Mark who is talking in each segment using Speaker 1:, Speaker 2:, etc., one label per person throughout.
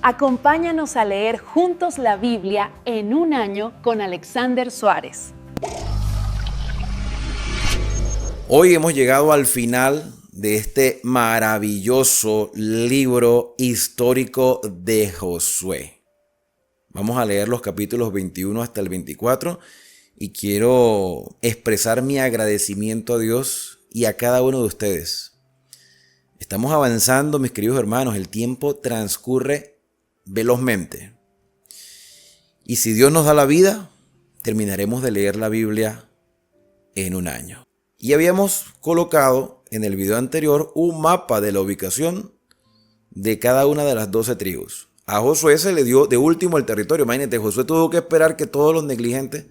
Speaker 1: Acompáñanos a leer juntos la Biblia en un año con Alexander Suárez.
Speaker 2: Hoy hemos llegado al final de este maravilloso libro histórico de Josué. Vamos a leer los capítulos 21 hasta el 24 y quiero expresar mi agradecimiento a Dios y a cada uno de ustedes. Estamos avanzando, mis queridos hermanos, el tiempo transcurre velozmente. Y si Dios nos da la vida, terminaremos de leer la Biblia en un año. Y habíamos colocado en el video anterior un mapa de la ubicación de cada una de las 12 tribus. A Josué se le dio de último el territorio. Imagínate, Josué tuvo que esperar que todos los negligentes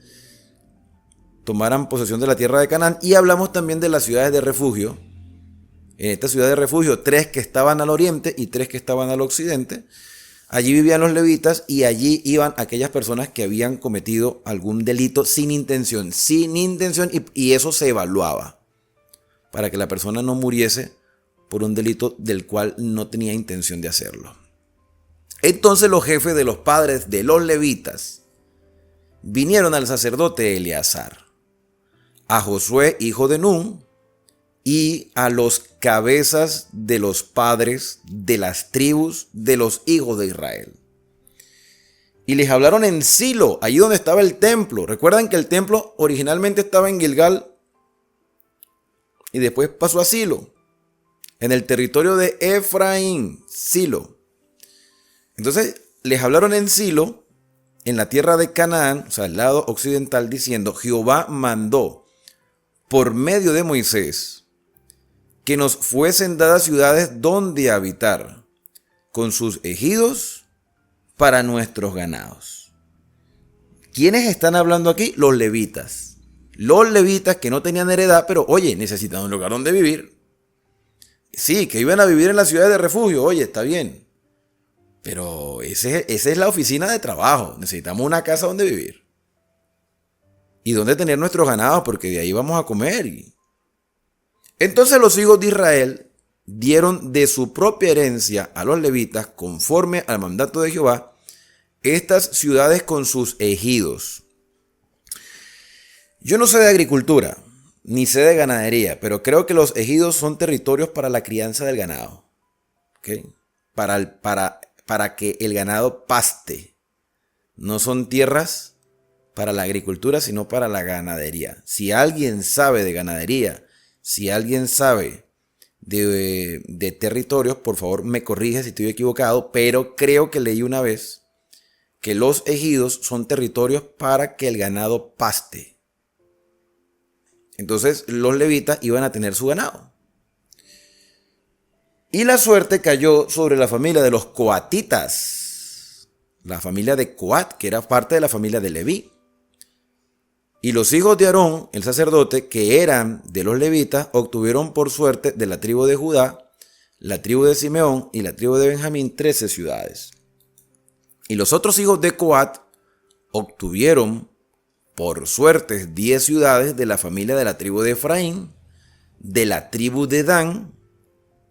Speaker 2: tomaran posesión de la tierra de Canaán. Y hablamos también de las ciudades de refugio. En esta ciudad de refugio, 3 que estaban al oriente y 3 que estaban al occidente. Allí vivían los levitas y allí iban aquellas personas que habían cometido algún delito sin intención, y eso se evaluaba para que la persona no muriese por un delito del cual no tenía intención de hacerlo. Entonces los jefes de los padres de los levitas vinieron al sacerdote Eleazar, a Josué hijo de Nun, y a los cabezas de los padres de las tribus de los hijos de Israel. Y les hablaron en Silo, allí donde estaba el templo. Recuerdan que el templo originalmente estaba en Gilgal y después pasó a Silo, en el territorio de Efraín, Silo. Entonces les hablaron en Silo, en la tierra de Canaán, o sea, el lado occidental, diciendo: Jehová mandó por medio de Moisés que nos fuesen dadas ciudades donde habitar, con sus ejidos para nuestros ganados. ¿Quiénes están hablando aquí? Los levitas. Los levitas que no tenían heredad, pero oye, necesitan un lugar donde vivir. Sí, que iban a vivir en las ciudades de refugio, oye, está bien. Pero esa es la oficina de trabajo. Necesitamos una casa donde vivir. Y donde tener nuestros ganados, porque de ahí vamos a comer. Entonces los hijos de Israel dieron de su propia herencia a los levitas, conforme al mandato de Jehová, estas ciudades con sus ejidos. Yo no sé de agricultura, ni sé de ganadería, pero creo que los ejidos son territorios para la crianza del ganado. ¿Okay? Para que el ganado paste. No son tierras para la agricultura, sino para la ganadería. Si alguien sabe de ganadería, si alguien sabe de territorios, por favor me corrige si estoy equivocado, pero creo que leí una vez que los ejidos son territorios para que el ganado paste. Entonces los levitas iban a tener su ganado. Y la suerte cayó sobre la familia de los coatitas, la familia de Coat, que era parte de la familia de Leví. Y los hijos de Aarón, el sacerdote, que eran de los levitas, obtuvieron por suerte de la tribu de Judá, la tribu de Simeón y la tribu de Benjamín 13 ciudades. Y los otros hijos de Coat obtuvieron por suerte 10 ciudades de la familia de la tribu de Efraín, de la tribu de Dan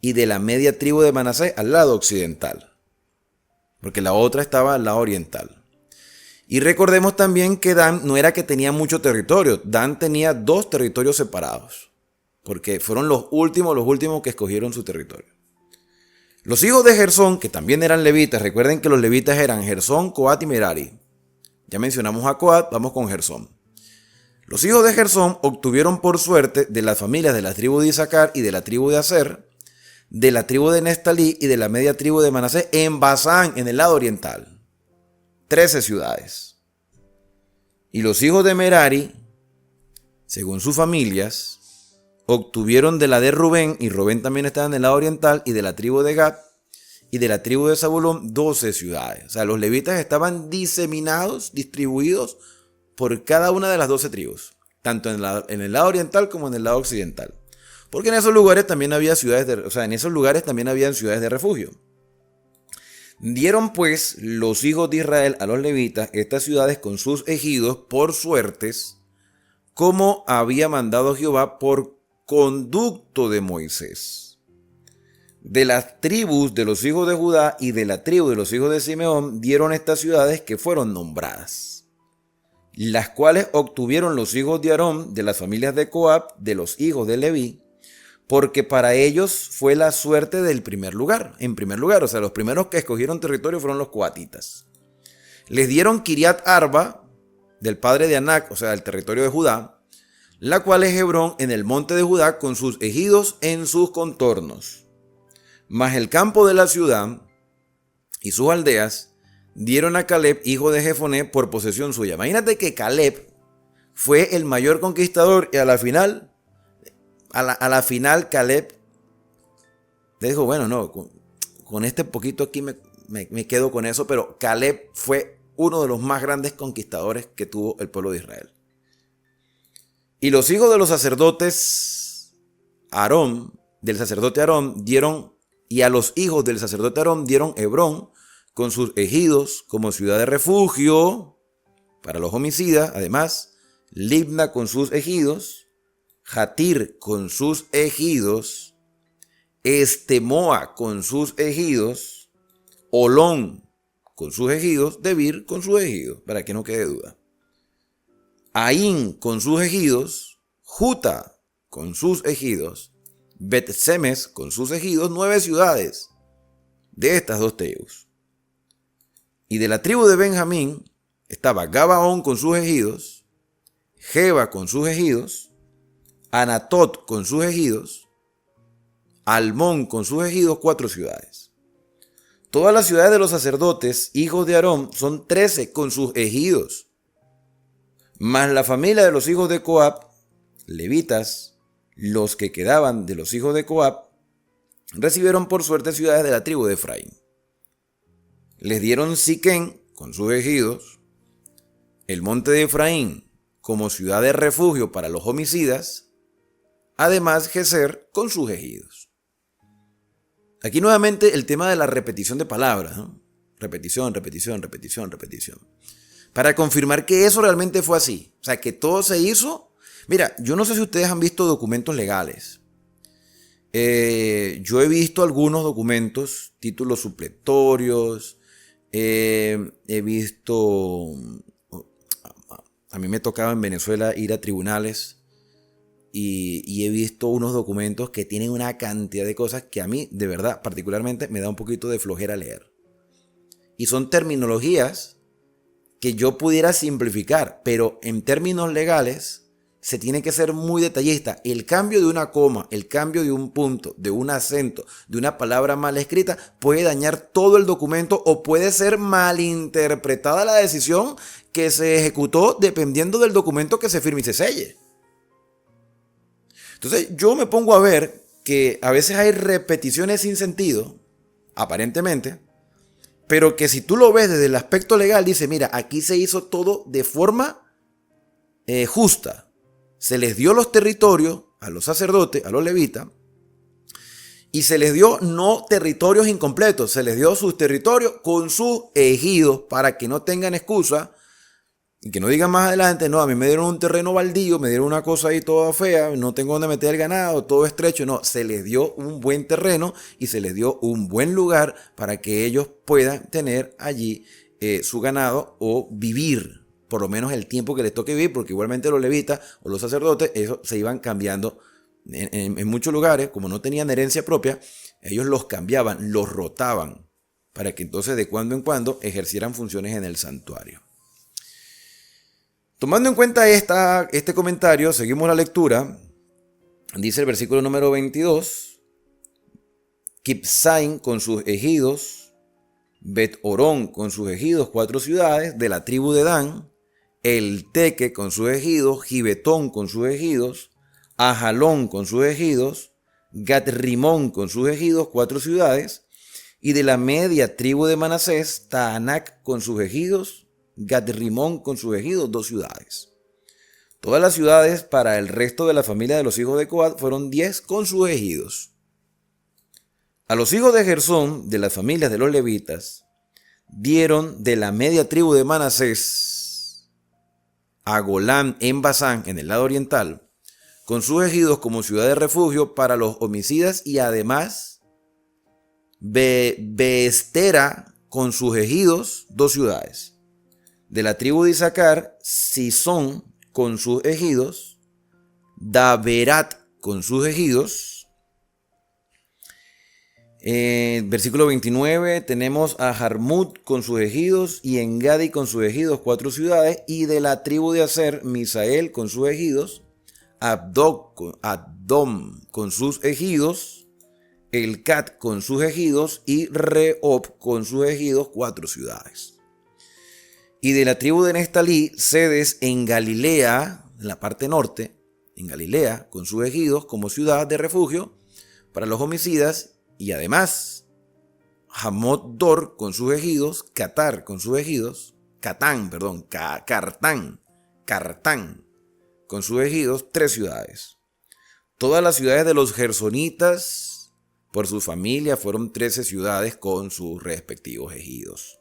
Speaker 2: y de la media tribu de Manasés al lado occidental, porque la otra estaba al lado oriental. Y recordemos también que Dan no era que tenía mucho territorio. Dan tenía 2 territorios separados, porque fueron los últimos que escogieron su territorio. Los hijos de Gersón, que también eran levitas, recuerden que los levitas eran Gersón, Coat y Merari. Ya mencionamos a Coat, vamos con Gersón. Los hijos de Gersón obtuvieron por suerte de las familias de la tribu de Isaacar y de la tribu de Aser, de la tribu de Neftalí y de la media tribu de Manasés en Basán, en el lado oriental. 13 ciudades. Y los hijos de Merari, según sus familias, obtuvieron de la de Rubén, y Rubén también estaba en el lado oriental, y de la tribu de Gad y de la tribu de Zabulón 12 ciudades. O sea, los levitas estaban diseminados, distribuidos por cada una de las 12 tribus, tanto en el lado oriental como en el lado occidental. Porque en esos lugares también había ciudades de refugio. Dieron pues los hijos de Israel a los levitas estas ciudades con sus ejidos por suertes, como había mandado Jehová por conducto de Moisés. De las tribus de los hijos de Judá y de la tribu de los hijos de Simeón dieron estas ciudades que fueron nombradas, las cuales obtuvieron los hijos de Aarón de las familias de Coab, de los hijos de Leví, porque para ellos fue la suerte del primer lugar. En primer lugar, o sea, los primeros que escogieron territorio fueron los coatitas. Les dieron Kiriat Arba, del padre de Anac, o sea, del territorio de Judá, la cual es Hebrón en el monte de Judá con sus ejidos en sus contornos. Mas el campo de la ciudad y sus aldeas dieron a Caleb, hijo de Jefoné, por posesión suya. Imagínate que Caleb fue el mayor conquistador y a la final Caleb le dijo, bueno, no, con este poquito aquí me quedo con eso, pero Caleb fue uno de los más grandes conquistadores que tuvo el pueblo de Israel. Y los hijos de los sacerdotes Aarón, del sacerdote Aarón, dieron, y a los hijos del sacerdote Aarón dieron Hebrón con sus ejidos como ciudad de refugio para los homicidas, además Libna con sus ejidos, Jatir con sus ejidos, Estemoa con sus ejidos, Olón con sus ejidos, Debir con sus ejidos, para que no quede duda. Aín con sus ejidos, Juta con sus ejidos, Bet-Semes con sus ejidos, 9 ciudades de estas dos tribus. Y de la tribu de Benjamín estaba Gabaón con sus ejidos, Geba con sus ejidos, Anatot con sus ejidos, Almón con sus ejidos, 4 ciudades. Todas las ciudades de los sacerdotes, hijos de Aarón, son 13 con sus ejidos. Mas la familia de los hijos de Coab, levitas, los que quedaban de los hijos de Coab, recibieron por suerte ciudades de la tribu de Efraín. Les dieron Siquén con sus ejidos, el monte de Efraín como ciudad de refugio para los homicidas, además Geser con sus ejidos. Aquí nuevamente el tema de la repetición de palabras, ¿no? Repetición. Para confirmar que eso realmente fue así. O sea, que todo se hizo. Mira, yo no sé si ustedes han visto documentos legales. Yo he visto algunos documentos, títulos supletorios. He visto. A mí me tocaba en Venezuela ir a tribunales. Y he visto unos documentos que tienen una cantidad de cosas que a mí, de verdad, particularmente, me da un poquito de flojera leer. Y son terminologías que yo pudiera simplificar, pero en términos legales se tiene que ser muy detallista. El cambio de una coma, el cambio de un punto, de un acento, de una palabra mal escrita, puede dañar todo el documento o puede ser malinterpretada la decisión que se ejecutó dependiendo del documento que se firme y se selle. Entonces yo me pongo a ver que a veces hay repeticiones sin sentido, aparentemente, pero que si tú lo ves desde el aspecto legal, dice, mira, aquí se hizo todo de forma justa. Se les dio los territorios a los sacerdotes, a los levitas, y se les dio no territorios incompletos, se les dio sus territorios con sus ejidos para que no tengan excusa y que no digan más adelante, no, a mí me dieron un terreno baldío, me dieron una cosa ahí toda fea, no tengo donde meter el ganado, todo estrecho. No, se les dio un buen terreno y se les dio un buen lugar para que ellos puedan tener allí su ganado o vivir, por lo menos el tiempo que les toque vivir, porque igualmente los levitas o los sacerdotes, eso se iban cambiando en muchos lugares, como no tenían herencia propia, ellos los cambiaban, los rotaban, para que entonces de cuando en cuando ejercieran funciones en el santuario. Tomando en cuenta este comentario, seguimos la lectura. Dice el versículo número 22. Kipsaim con sus ejidos, Bet-Orón con sus ejidos, 4 ciudades de la tribu de Dan, El Teque con sus ejidos, Gibetón con sus ejidos, Ajalón con sus ejidos, Gat-Rimón con sus ejidos, 4 ciudades, y de la media tribu de Manasés, Taanac con sus ejidos, Gat-Rimón con sus ejidos, 2 ciudades. Todas las ciudades para el resto de la familia de los hijos de Coat fueron 10 con sus ejidos. A los hijos de Gersón, de las familias de los levitas, dieron de la media tribu de Manasés a Golán en Basán, en el lado oriental, con sus ejidos como ciudad de refugio para los homicidas y además Beestera con sus ejidos, 2 ciudades. De la tribu de Isaacar, Sison con sus ejidos, Daberat con sus ejidos. Versículo 29 tenemos a Jarmut con sus ejidos y Engadi con sus ejidos, 4 ciudades. Y de la tribu de Aser, Misael con sus ejidos, Abdom con sus ejidos, Elcat con sus ejidos y Rehob con sus ejidos, 4 ciudades. Y de la tribu de Neftalí, Sedes en Galilea, en la parte norte, en Galilea, con sus ejidos como ciudad de refugio para los homicidas, y además Hamot Dor con sus ejidos, Cartán con sus ejidos, 3 ciudades. Todas las ciudades de los gersonitas por su familia fueron 13 ciudades con sus respectivos ejidos.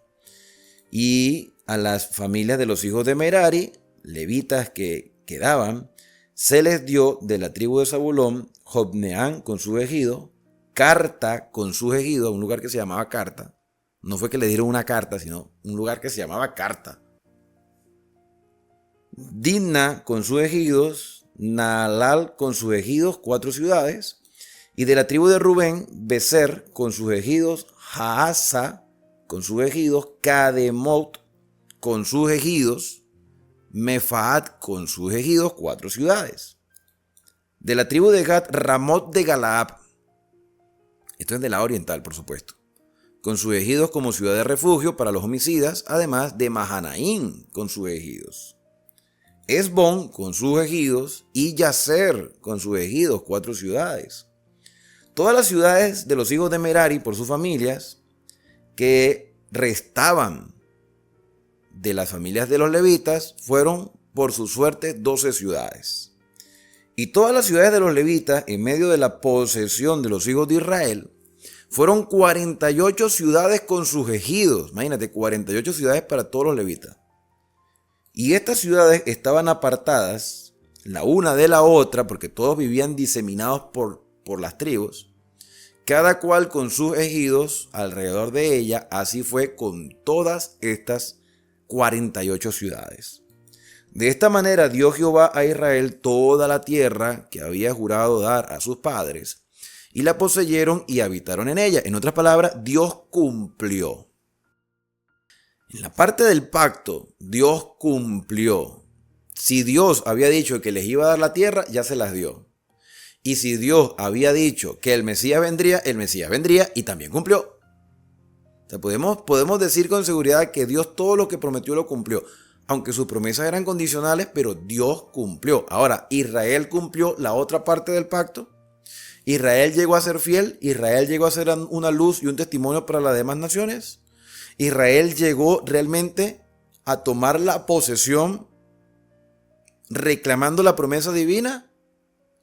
Speaker 2: Y a las familias de los hijos de Merari, levitas que quedaban, se les dio de la tribu de Zabulón, Jobneán con su ejido, Carta con sus ejidos, un lugar que se llamaba Carta. No fue que le dieron una carta, sino un lugar que se llamaba Carta. Dimna con sus ejidos, Naalal con sus ejidos, 4 ciudades. Y de la tribu de Rubén, Beser con sus ejidos, Jaasa con sus ejidos, Kademot con sus ejidos, Mefaat con sus ejidos, 4 ciudades. De la tribu de Gad, Ramot de Galaad. Esto es del lado oriental, por supuesto. Con sus ejidos como ciudad de refugio para los homicidas, además de Mahanaín con sus ejidos. Esbón con sus ejidos y Yaser con sus ejidos, 4 ciudades. Todas las ciudades de los hijos de Merari por sus familias que restaban de las familias de los levitas fueron por su suerte 12 ciudades. Y todas las ciudades de los levitas en medio de la posesión de los hijos de Israel fueron 48 ciudades con sus ejidos. Imagínate, 48 ciudades para todos los levitas. Y estas ciudades estaban apartadas la una de la otra porque todos vivían diseminados por las tribus, cada cual con sus ejidos alrededor de ella. Así fue con todas estas 48 ciudades. De esta manera dio Jehová a Israel toda la tierra que había jurado dar a sus padres, y la poseyeron y habitaron en ella. En otras palabras, Dios cumplió. En la parte del pacto, Dios cumplió. Si Dios había dicho que les iba a dar la tierra, ya se las dio. Y si Dios había dicho que el Mesías vendría y también cumplió. O sea, podemos decir con seguridad que Dios todo lo que prometió lo cumplió. Aunque sus promesas eran condicionales, pero Dios cumplió. Ahora, Israel cumplió la otra parte del pacto. Israel llegó a ser fiel. Israel llegó a ser una luz y un testimonio para las demás naciones. Israel llegó realmente a tomar la posesión reclamando la promesa divina,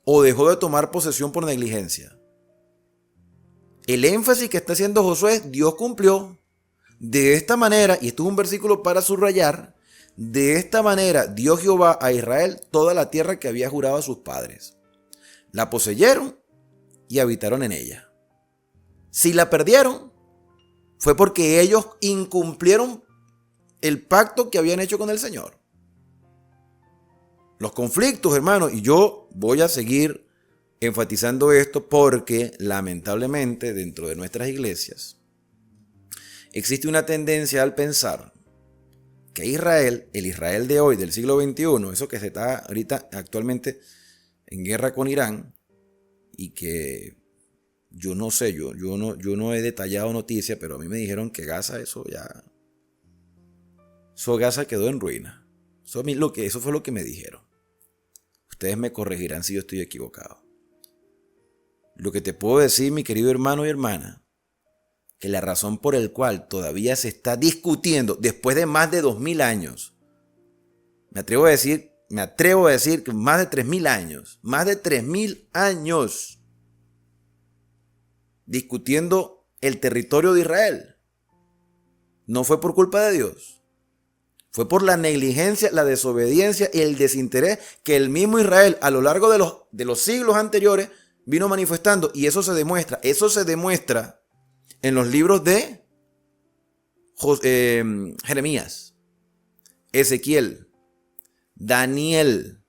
Speaker 2: o dejó de tomar posesión por negligencia. El énfasis que está haciendo Josué es: Dios cumplió. De esta manera, y esto es un versículo para subrayar, de esta manera dio Jehová a Israel toda la tierra que había jurado a sus padres. La poseyeron y habitaron en ella. Si la perdieron, fue porque ellos incumplieron el pacto que habían hecho con el Señor. Los conflictos, hermanos, y yo voy a seguir enfatizando esto porque lamentablemente dentro de nuestras iglesias existe una tendencia al pensar que Israel, el Israel de hoy, del siglo XXI, eso que se está ahorita actualmente en guerra con Irán, y que yo no sé, yo no he detallado noticias, pero a mí me dijeron que Gaza, Gaza quedó en ruina. Eso fue lo que me dijeron. Ustedes me corregirán si yo estoy equivocado. Lo que te puedo decir, mi querido hermano y hermana, que la razón por la cual todavía se está discutiendo después de más de 2000 años, me atrevo a decir que más de 3000 años, discutiendo el territorio de Israel, no fue por culpa de Dios. Fue por la negligencia, la desobediencia y el desinterés que el mismo Israel a lo largo de los siglos anteriores vino manifestando. Y eso se demuestra en los libros de Jeremías, Ezequiel, Daniel,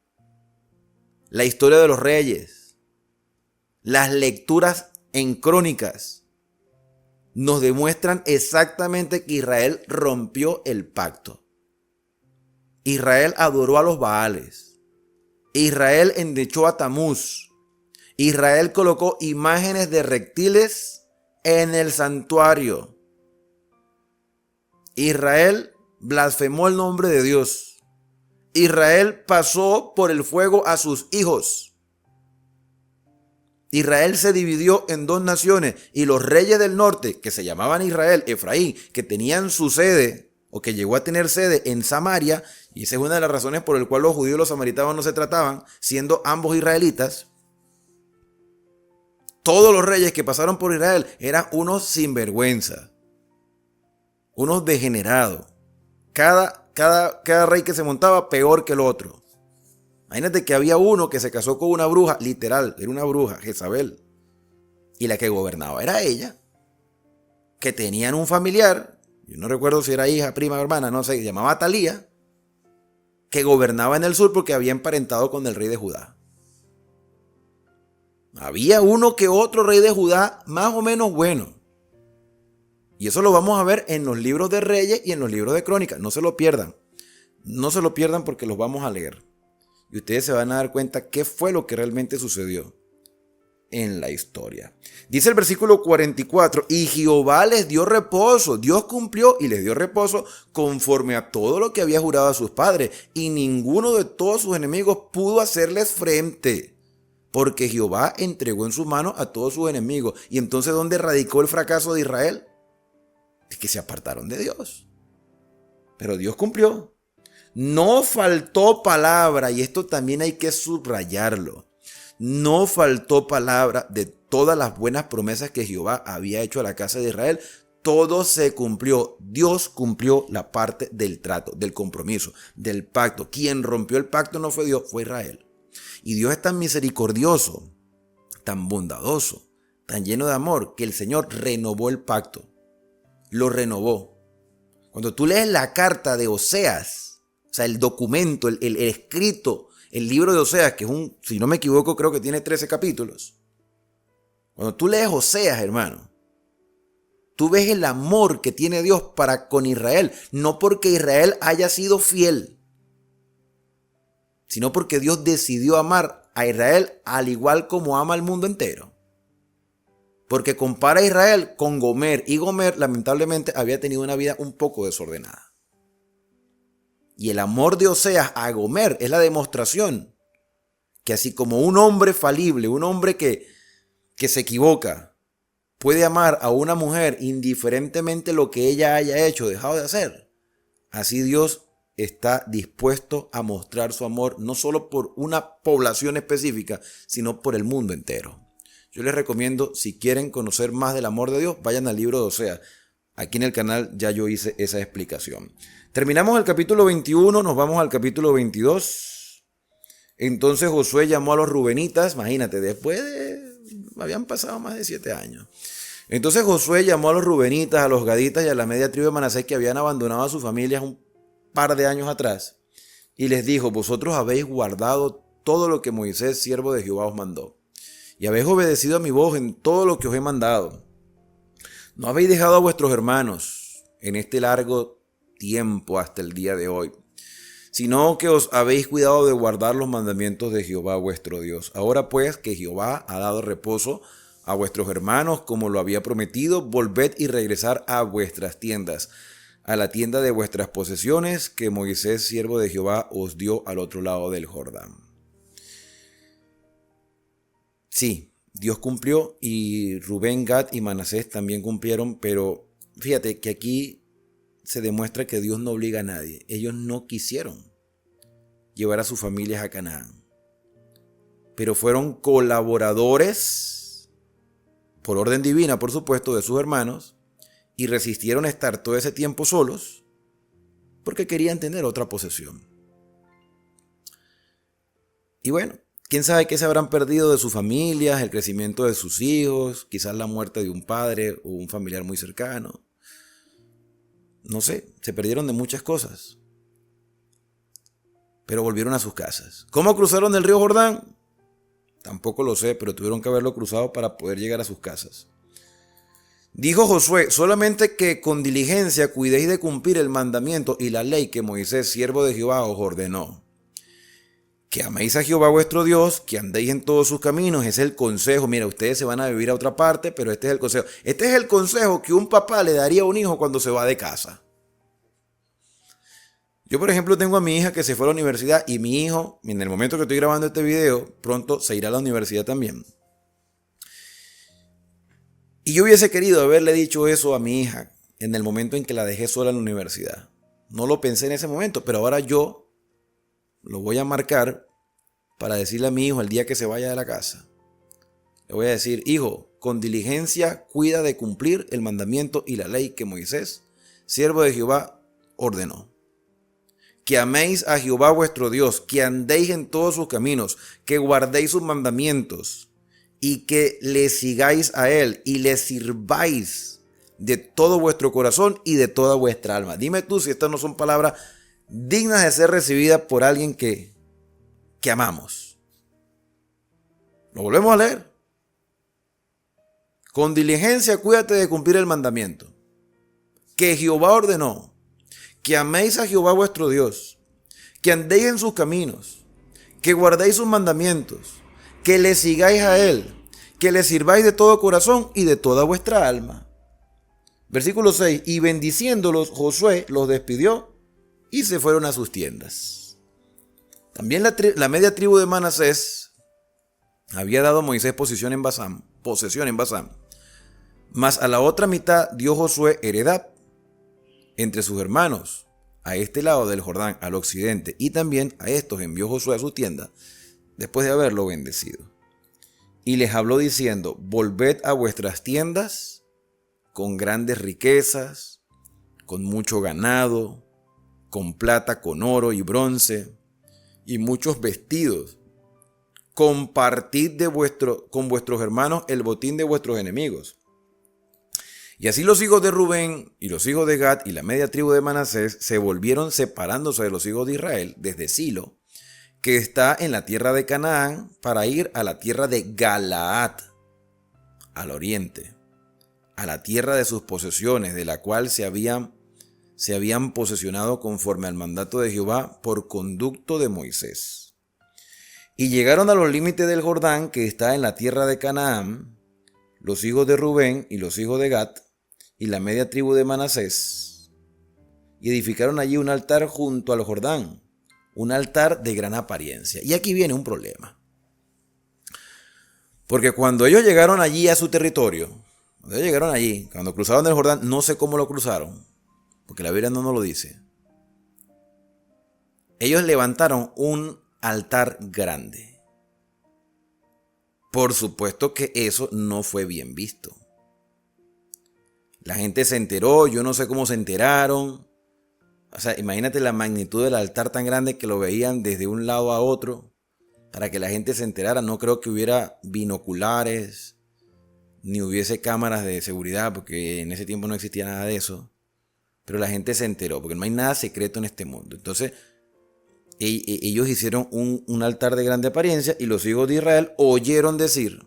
Speaker 2: la historia de los reyes, las lecturas en crónicas, nos demuestran exactamente que Israel rompió el pacto. Israel adoró a los Baales. Israel endechó a Tamuz. Israel colocó imágenes de reptiles en el santuario. Israel blasfemó el nombre de Dios. Israel pasó por el fuego a sus hijos. Israel se dividió en dos naciones y los reyes del norte, que se llamaban Israel, Efraín, que tenían su sede o que llegó a tener sede en Samaria, y esa es una de las razones por las cuales los judíos y los samaritanos no se trataban, siendo ambos israelitas. Todos los reyes que pasaron por Israel eran unos sinvergüenza, unos degenerados. Cada rey que se montaba peor que el otro. Imagínate que había uno que se casó con una bruja, literal, era una bruja, Jezabel. Y la que gobernaba era ella. Que tenían un familiar, yo no recuerdo si era hija, prima o hermana, no sé, se llamaba Talía, que gobernaba en el sur porque había emparentado con el rey de Judá. Había uno que otro rey de Judá más o menos bueno. Y eso lo vamos a ver en los libros de Reyes y en los libros de Crónicas. No se lo pierdan. No se lo pierdan porque los vamos a leer. Y ustedes se van a dar cuenta qué fue lo que realmente sucedió en la historia. Dice el versículo 44, y Jehová les dio reposo. Dios cumplió y les dio reposo conforme a todo lo que había jurado a sus padres. Y ninguno de todos sus enemigos pudo hacerles frente. Porque Jehová entregó en sus manos a todos sus enemigos. Y entonces, ¿dónde radicó el fracaso de Israel? Es que se apartaron de Dios. Pero Dios cumplió. No faltó palabra, y esto también hay que subrayarlo. No faltó palabra de todas las buenas promesas que Jehová había hecho a la casa de Israel. Todo se cumplió. Dios cumplió la parte del trato, del compromiso, del pacto. Quien rompió el pacto no fue Dios, fue Israel. Y Dios es tan misericordioso, tan bondadoso, tan lleno de amor, que el Señor renovó el pacto. Lo renovó. Cuando tú lees la carta de Oseas, o sea, el documento, el escrito, el libro de Oseas, que es si no me equivoco, creo que tiene 13 capítulos. Cuando tú lees Oseas, hermano, tú ves el amor que tiene Dios para con Israel, no porque Israel haya sido fiel, sino porque Dios decidió amar a Israel al igual como ama al mundo entero. Porque compara a Israel con Gomer, y Gomer lamentablemente había tenido una vida un poco desordenada. Y el amor de Oseas a Gomer es la demostración que así como un hombre falible, un hombre que se equivoca, puede amar a una mujer indiferentemente lo que ella haya hecho o dejado de hacer, así Dios está dispuesto a mostrar su amor no solo por una población específica, sino por el mundo entero. Yo les recomiendo, si quieren conocer más del amor de Dios, vayan al libro de Oseas. Aquí en el canal ya yo hice esa explicación. Terminamos el capítulo 21, nos vamos al capítulo 22. Entonces Josué llamó a los rubenitas, imagínate, habían pasado más de 7 años. Entonces Josué llamó a los rubenitas, a los gaditas y a la media tribu de Manasés que habían abandonado a sus familias un par de años atrás. Y les dijo, vosotros habéis guardado todo lo que Moisés, siervo de Jehová, os mandó. Y habéis obedecido a mi voz en todo lo que os he mandado. No habéis dejado a vuestros hermanos en este largo tiempo hasta el día de hoy, sino que os habéis cuidado de guardar los mandamientos de Jehová vuestro Dios. Ahora pues que Jehová ha dado reposo a vuestros hermanos como lo había prometido, volved y regresar a vuestras tiendas, a la tienda de vuestras posesiones que Moisés, siervo de Jehová, os dio al otro lado del Jordán. Sí, Dios cumplió y Rubén, Gad y Manasés también cumplieron, pero fíjate que aquí se demuestra que Dios no obliga a nadie. Ellos no quisieron llevar a sus familias a Canaán, pero fueron colaboradores, por orden divina, por supuesto, de sus hermanos, y resistieron estar todo ese tiempo solos porque querían tener otra posesión. Y bueno, quién sabe qué se habrán perdido de sus familias, el crecimiento de sus hijos, quizás la muerte de un padre o un familiar muy cercano. No sé, se perdieron de muchas cosas. Pero volvieron a sus casas. ¿Cómo cruzaron el río Jordán? Tampoco lo sé, pero tuvieron que haberlo cruzado para poder llegar a sus casas. Dijo Josué: solamente que con diligencia cuidéis de cumplir el mandamiento y la ley que Moisés, siervo de Jehová, os ordenó. Que améis a Jehová vuestro Dios, que andéis en todos sus caminos. Ese es el consejo. Mira, ustedes se van a vivir a otra parte, pero este es el consejo. Este es el consejo que un papá le daría a un hijo cuando se va de casa. Yo, por ejemplo, tengo a mi hija que se fue a la universidad y mi hijo, en el momento que estoy grabando este video, pronto se irá a la universidad también. Y yo hubiese querido haberle dicho eso a mi hija en el momento en que la dejé sola en la universidad. No lo pensé en ese momento, pero ahora yo lo voy a marcar para decirle a mi hijo el día que se vaya de la casa. Le voy a decir: hijo, con diligencia cuida de cumplir el mandamiento y la ley que Moisés, siervo de Jehová, ordenó. Que améis a Jehová vuestro Dios, que andéis en todos sus caminos, que guardéis sus mandamientos y que le sigáis a él y le sirváis de todo vuestro corazón y de toda vuestra alma. Dime tú si estas no son palabras dignas de ser recibidas por alguien que amamos. Lo volvemos a leer. Con diligencia cuídate de cumplir el mandamiento que Jehová ordenó. Que améis a Jehová vuestro Dios, que andéis en sus caminos, que guardéis sus mandamientos, que le sigáis a él, que le sirváis de todo corazón y de toda vuestra alma. Versículo 6. Y bendiciéndolos, Josué los despidió y se fueron a sus tiendas. También la media tribu de Manasés había dado a Moisés posesión en Basán, mas a la otra mitad dio Josué heredad entre sus hermanos, a este lado del Jordán, al occidente, y también a estos envió Josué a su tienda, después de haberlo bendecido. Y les habló diciendo: volved a vuestras tiendas con grandes riquezas, con mucho ganado, con plata, con oro y bronce, y muchos vestidos. Compartid con vuestros hermanos el botín de vuestros enemigos. Y así los hijos de Rubén y los hijos de Gad y la media tribu de Manasés se volvieron separándose de los hijos de Israel desde Silo, que está en la tierra de Canaán, para ir a la tierra de Galaad, al oriente, a la tierra de sus posesiones, de la cual se habían posesionado conforme al mandato de Jehová por conducto de Moisés. Y llegaron a los límites del Jordán, que está en la tierra de Canaán, los hijos de Rubén y los hijos de Gad y la media tribu de Manasés, y edificaron allí un altar junto al Jordán, un altar de gran apariencia. Y aquí viene un problema. Porque cuando ellos llegaron allí a su territorio, cuando cruzaron el Jordán, no sé cómo lo cruzaron, porque la Biblia no nos lo dice. Ellos levantaron un altar grande. Por supuesto que eso no fue bien visto. La gente se enteró, yo no sé cómo se enteraron. O sea, imagínate la magnitud del altar tan grande que lo veían desde un lado a otro para que la gente se enterara. No creo que hubiera binoculares ni hubiese cámaras de seguridad, porque en ese tiempo no existía nada de eso. Pero la gente se enteró, porque no hay nada secreto en este mundo. Entonces, ellos hicieron un altar de grande apariencia y los hijos de Israel oyeron decir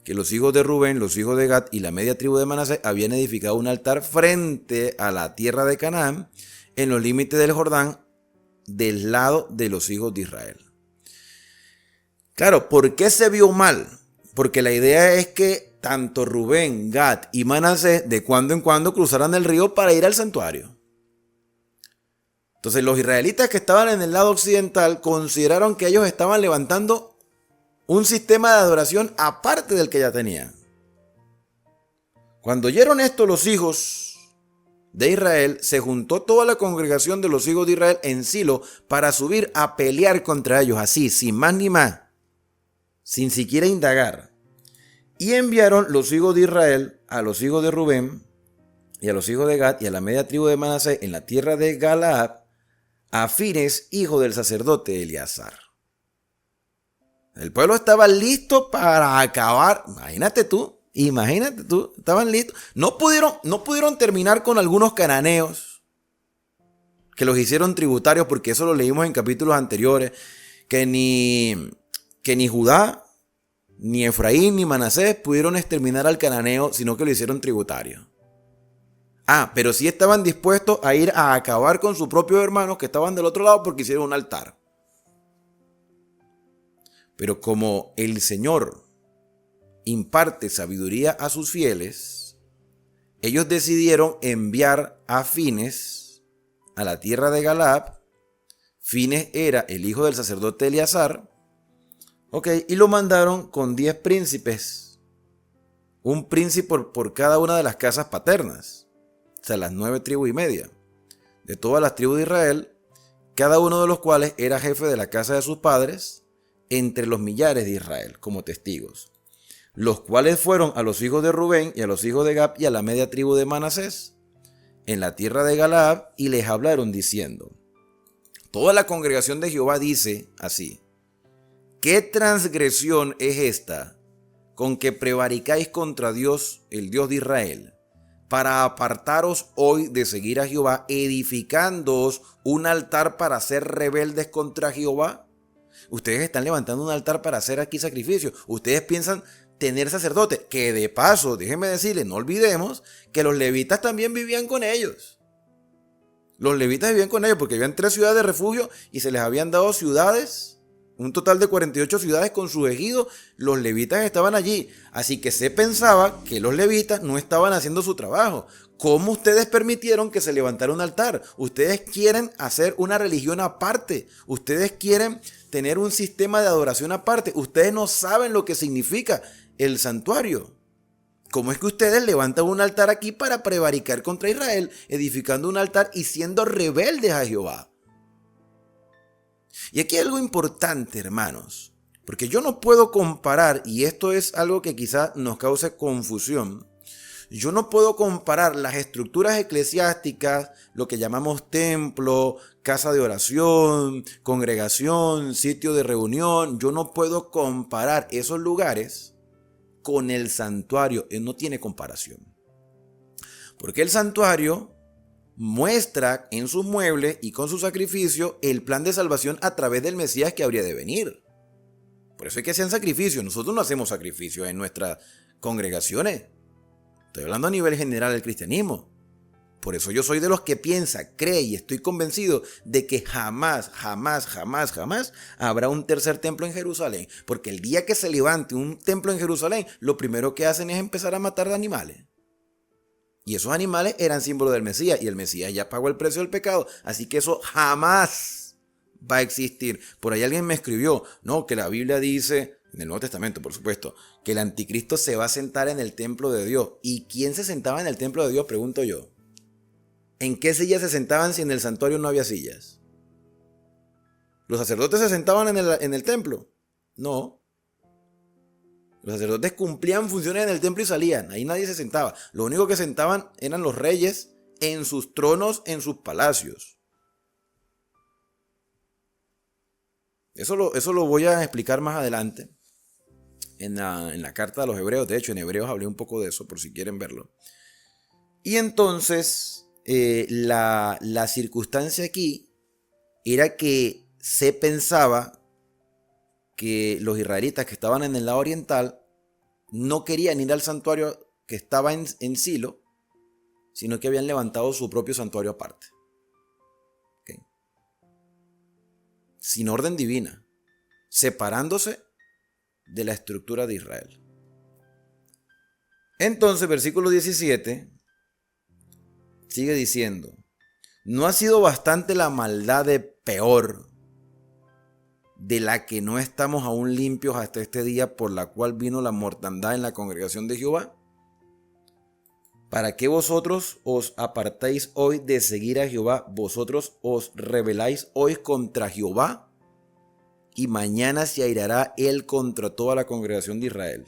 Speaker 2: que los hijos de Rubén, los hijos de Gad y la media tribu de Manasés habían edificado un altar frente a la tierra de Canaán, en los límites del Jordán, del lado de los hijos de Israel. Claro, ¿por qué se vio mal? Porque la idea es que tanto Rubén, Gad y Manasés de cuando en cuando cruzaran el río para ir al santuario. Entonces los israelitas que estaban en el lado occidental consideraron que ellos estaban levantando un sistema de adoración aparte del que ya tenían. Cuando oyeron esto los hijos de Israel, se juntó toda la congregación de los hijos de Israel en Silo para subir a pelear contra ellos, así, sin más ni más, sin siquiera indagar. Y enviaron los hijos de Israel a los hijos de Rubén y a los hijos de Gad y a la media tribu de Manasés en la tierra de Galaad, a Fines, hijo del sacerdote Eleazar. El pueblo estaba listo para acabar. Imagínate tú, estaban listos. No pudieron terminar con algunos cananeos que los hicieron tributarios, porque eso lo leímos en capítulos anteriores, que ni Judá, ni Efraín, ni Manasés pudieron exterminar al cananeo, sino que lo hicieron tributario. Pero sí estaban dispuestos a ir a acabar con sus propios hermanos que estaban del otro lado porque hicieron un altar. Pero como el Señor imparte sabiduría a sus fieles, ellos decidieron enviar a Fines a la tierra de Galaad. Fines era el hijo del sacerdote Eleazar, y lo mandaron con 10 príncipes, un príncipe por cada una de las casas paternas, o sea, las 9 tribus y media, de todas las tribus de Israel, cada uno de los cuales era jefe de la casa de sus padres, entre los millares de Israel, como testigos, los cuales fueron a los hijos de Rubén y a los hijos de Gad y a la media tribu de Manasés, en la tierra de Galaad, y les hablaron diciendo: toda la congregación de Jehová dice así: ¿qué transgresión es esta con que prevaricáis contra Dios, el Dios de Israel, para apartaros hoy de seguir a Jehová, edificándoos un altar para ser rebeldes contra Jehová? Ustedes están levantando un altar para hacer aquí sacrificio. Ustedes piensan tener sacerdotes, que de paso, déjenme decirles, no olvidemos que los levitas también vivían con ellos. Los levitas vivían con ellos porque habían 3 ciudades de refugio y se les habían dado ciudades, un total de 48 ciudades con sus ejidos. Los levitas estaban allí, así que se pensaba que los levitas no estaban haciendo su trabajo. ¿Cómo ustedes permitieron que se levantara un altar? Ustedes quieren hacer una religión aparte, ustedes quieren tener un sistema de adoración aparte, ustedes no saben lo que significa el santuario. ¿Cómo es que ustedes levantan un altar aquí para prevaricar contra Israel, edificando un altar y siendo rebeldes a Jehová? Y aquí hay algo importante, hermanos, porque yo no puedo comparar, y esto es algo que quizás nos cause confusión, yo no puedo comparar las estructuras eclesiásticas, lo que llamamos templo, casa de oración, congregación, sitio de reunión. Yo no puedo comparar esos lugares con el santuario. No tiene comparación. Porque el santuario muestra en sus muebles y con su sacrificio el plan de salvación a través del Mesías que habría de venir. Por eso es que hacían sacrificios. Nosotros no hacemos sacrificios en nuestras congregaciones. Estoy hablando a nivel general del cristianismo. Por eso yo soy de los que piensa, cree y estoy convencido de que jamás habrá un tercer templo en Jerusalén. Porque el día que se levante un templo en Jerusalén, lo primero que hacen es empezar a matar animales. Y esos animales eran símbolo del Mesías, y el Mesías ya pagó el precio del pecado. Así que eso jamás va a existir. Por ahí alguien me escribió, no, que la Biblia dice, en el Nuevo Testamento por supuesto, que el anticristo se va a sentar en el templo de Dios. ¿Y quién se sentaba en el templo de Dios? Pregunto yo. ¿En qué sillas se sentaban si en el santuario no había sillas? ¿Los sacerdotes se sentaban en el templo? No. Los sacerdotes cumplían funciones en el templo y salían. Ahí nadie se sentaba. Lo único que sentaban eran los reyes en sus tronos, en sus palacios. Eso lo voy a explicar más adelante en la carta a los hebreos. De hecho, en Hebreos hablé un poco de eso, por si quieren verlo. Y entonces, la circunstancia aquí era que se pensaba que los israelitas que estaban en el lado oriental no querían ir al santuario que estaba en Silo, sino que habían levantado su propio santuario aparte. ¿Okay? Sin orden divina, separándose de la estructura de Israel. Entonces, versículo 17 sigue diciendo: ¿no ha sido bastante la maldad de Peor, de la que no estamos aún limpios hasta este día, por la cual vino la mortandad en la congregación de Jehová? ¿Para qué vosotros os apartáis hoy de seguir a Jehová? ¿Vosotros os rebeláis hoy contra Jehová? Y mañana se airará él contra toda la congregación de Israel.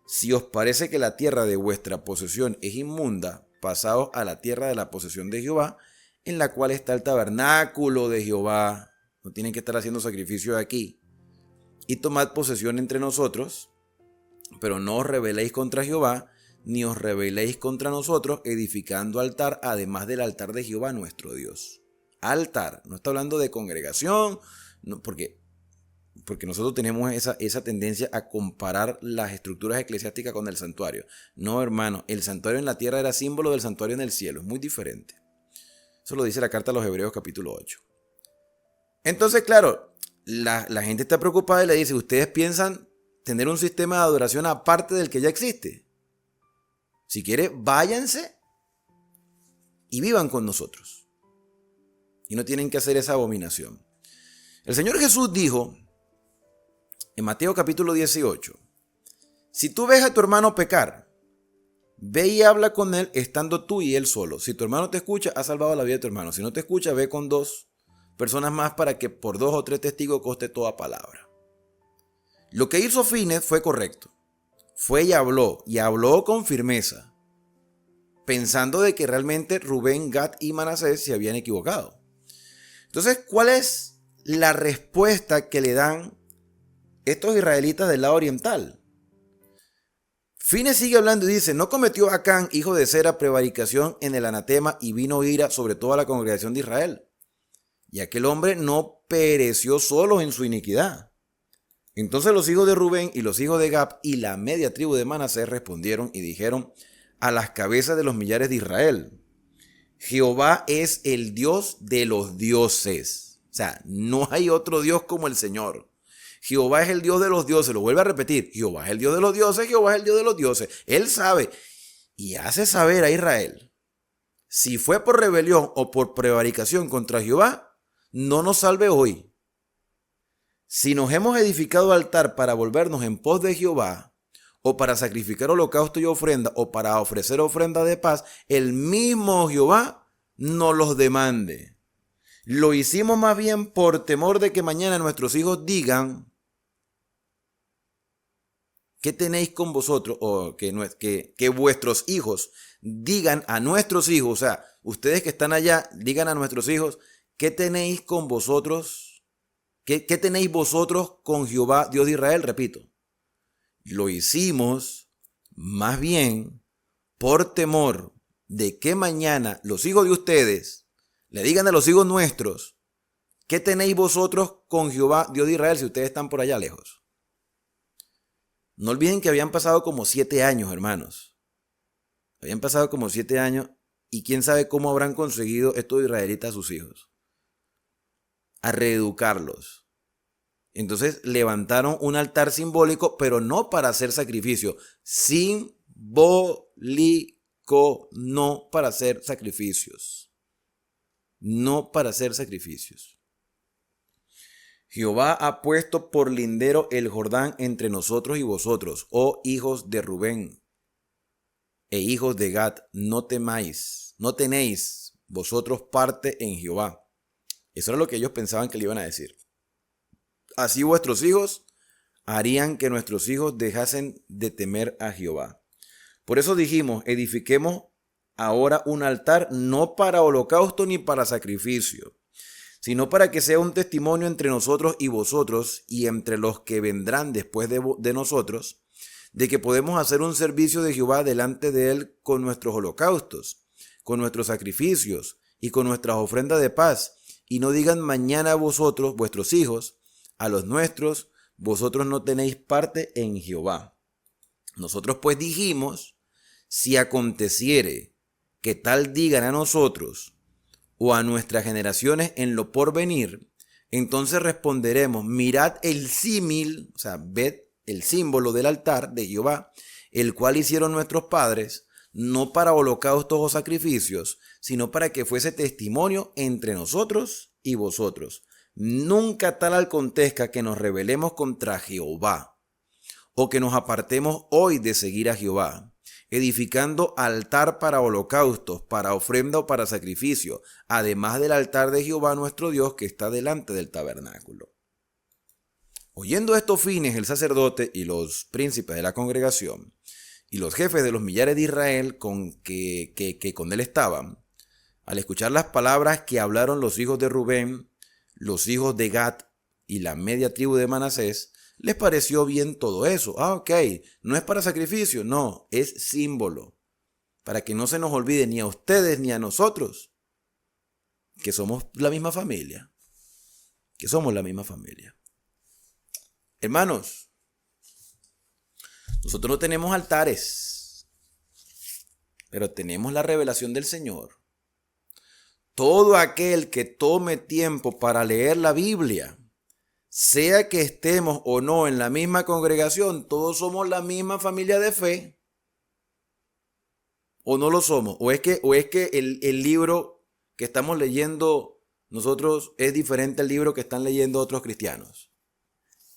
Speaker 2: Si os parece que la tierra de vuestra posesión es inmunda, pasaos a la tierra de la posesión de Jehová, en la cual está el tabernáculo de Jehová. No tienen que estar haciendo sacrificios aquí. y tomad posesión entre nosotros, pero no os rebeléis contra Jehová, ni os rebeléis contra nosotros, edificando altar, además del altar de Jehová nuestro Dios. Altar, no está hablando de congregación, no, porque nosotros tenemos esa tendencia a comparar las estructuras eclesiásticas con el santuario. No, hermano, el santuario en la tierra era símbolo del santuario en el cielo, es muy diferente. Eso lo dice la carta a los Hebreos capítulo 8. Entonces, claro, la gente está preocupada y le dice, ¿ustedes piensan tener un sistema de adoración aparte del que ya existe? Si quiere, váyanse y vivan con nosotros. Y no tienen que hacer esa abominación. El Señor Jesús dijo en Mateo capítulo 18, si tú ves a tu hermano pecar, ve y habla con él estando tú y él solo. Si tu hermano te escucha, has salvado la vida de tu hermano. Si no te escucha, ve con 2 personas más para que por 2 o 3 testigos conste toda palabra. Lo que hizo Fines fue correcto. Fue y habló con firmeza, pensando de que realmente Rubén, Gad y Manasés se habían equivocado. Entonces, ¿cuál es la respuesta que le dan estos israelitas del lado oriental? Fines sigue hablando y dice, ¿no cometió Acán, hijo de Zera, prevaricación en el anatema y vino ira sobre toda la congregación de Israel? Y aquel hombre no pereció solo en su iniquidad. Entonces los hijos de Rubén y los hijos de Gad y la media tribu de Manasés respondieron y dijeron a las cabezas de los millares de Israel, Jehová es el Dios de los dioses. O sea, no hay otro Dios como el Señor. Jehová es el Dios de los dioses. Lo vuelve a repetir. Jehová es el Dios de los dioses. Jehová es el Dios de los dioses. Él sabe y hace saber a Israel, si fue por rebelión o por prevaricación contra Jehová, no nos salve hoy. Si nos hemos edificado altar para volvernos en pos de Jehová, o para sacrificar holocausto y ofrenda, o para ofrecer ofrenda de paz, el mismo Jehová nos los demande. Lo hicimos más bien por temor de que mañana nuestros hijos digan, ¿qué tenéis con vosotros? O que vuestros hijos digan a nuestros hijos, o sea, ustedes que están allá, digan a nuestros hijos, ¿qué tenéis con vosotros? ¿Qué tenéis vosotros con Jehová, Dios de Israel? Repito, lo hicimos más bien por temor de que mañana los hijos de ustedes le digan a los hijos nuestros, ¿qué tenéis vosotros con Jehová, Dios de Israel, si ustedes están por allá lejos? No olviden que habían pasado como 7 años, hermanos. Habían pasado como 7 años y quién sabe cómo habrán conseguido estos israelitas a sus hijos. A reeducarlos. Entonces levantaron un altar simbólico, pero no para hacer sacrificio. Simbólico, no para hacer sacrificios. No para hacer sacrificios. Jehová ha puesto por lindero el Jordán entre nosotros y vosotros, oh hijos de Rubén e hijos de Gad, no temáis, no tenéis vosotros parte en Jehová. Eso era lo que ellos pensaban que le iban a decir. Así vuestros hijos harían que nuestros hijos dejasen de temer a Jehová. Por eso dijimos, edifiquemos ahora un altar no para holocausto ni para sacrificio, sino para que sea un testimonio entre nosotros y vosotros y entre los que vendrán después de nosotros, de que podemos hacer un servicio de Jehová delante de él con nuestros holocaustos, con nuestros sacrificios y con nuestras ofrendas de paz. Y no digan mañana a vosotros, vuestros hijos, a los nuestros, vosotros no tenéis parte en Jehová. Nosotros pues dijimos, si aconteciere que tal digan a nosotros o a nuestras generaciones en lo porvenir, entonces responderemos, mirad el símil, o sea, ved el símbolo del altar de Jehová, el cual hicieron nuestros padres, no para holocaustos o sacrificios, sino para que fuese testimonio entre nosotros y vosotros. Nunca tal acontezca que nos rebelemos contra Jehová, o que nos apartemos hoy de seguir a Jehová, edificando altar para holocaustos, para ofrenda o para sacrificio, además del altar de Jehová nuestro Dios que está delante del tabernáculo. Oyendo estos Fines, el sacerdote y los príncipes de la congregación, y los jefes de los millares de Israel que con él estaban, al escuchar las palabras que hablaron los hijos de Rubén, los hijos de Gad y la media tribu de Manasés, les pareció bien todo eso. Ok, no es para sacrificio, no, es símbolo. Para que no se nos olvide ni a ustedes ni a nosotros que somos la misma familia. Que somos la misma familia. Hermanos, nosotros no tenemos altares, pero tenemos la revelación del Señor. Todo aquel que tome tiempo para leer la Biblia, sea que estemos o no en la misma congregación, todos somos la misma familia de fe. ¿O no lo somos? ¿O es que el libro que estamos leyendo nosotros es diferente al libro que están leyendo otros cristianos?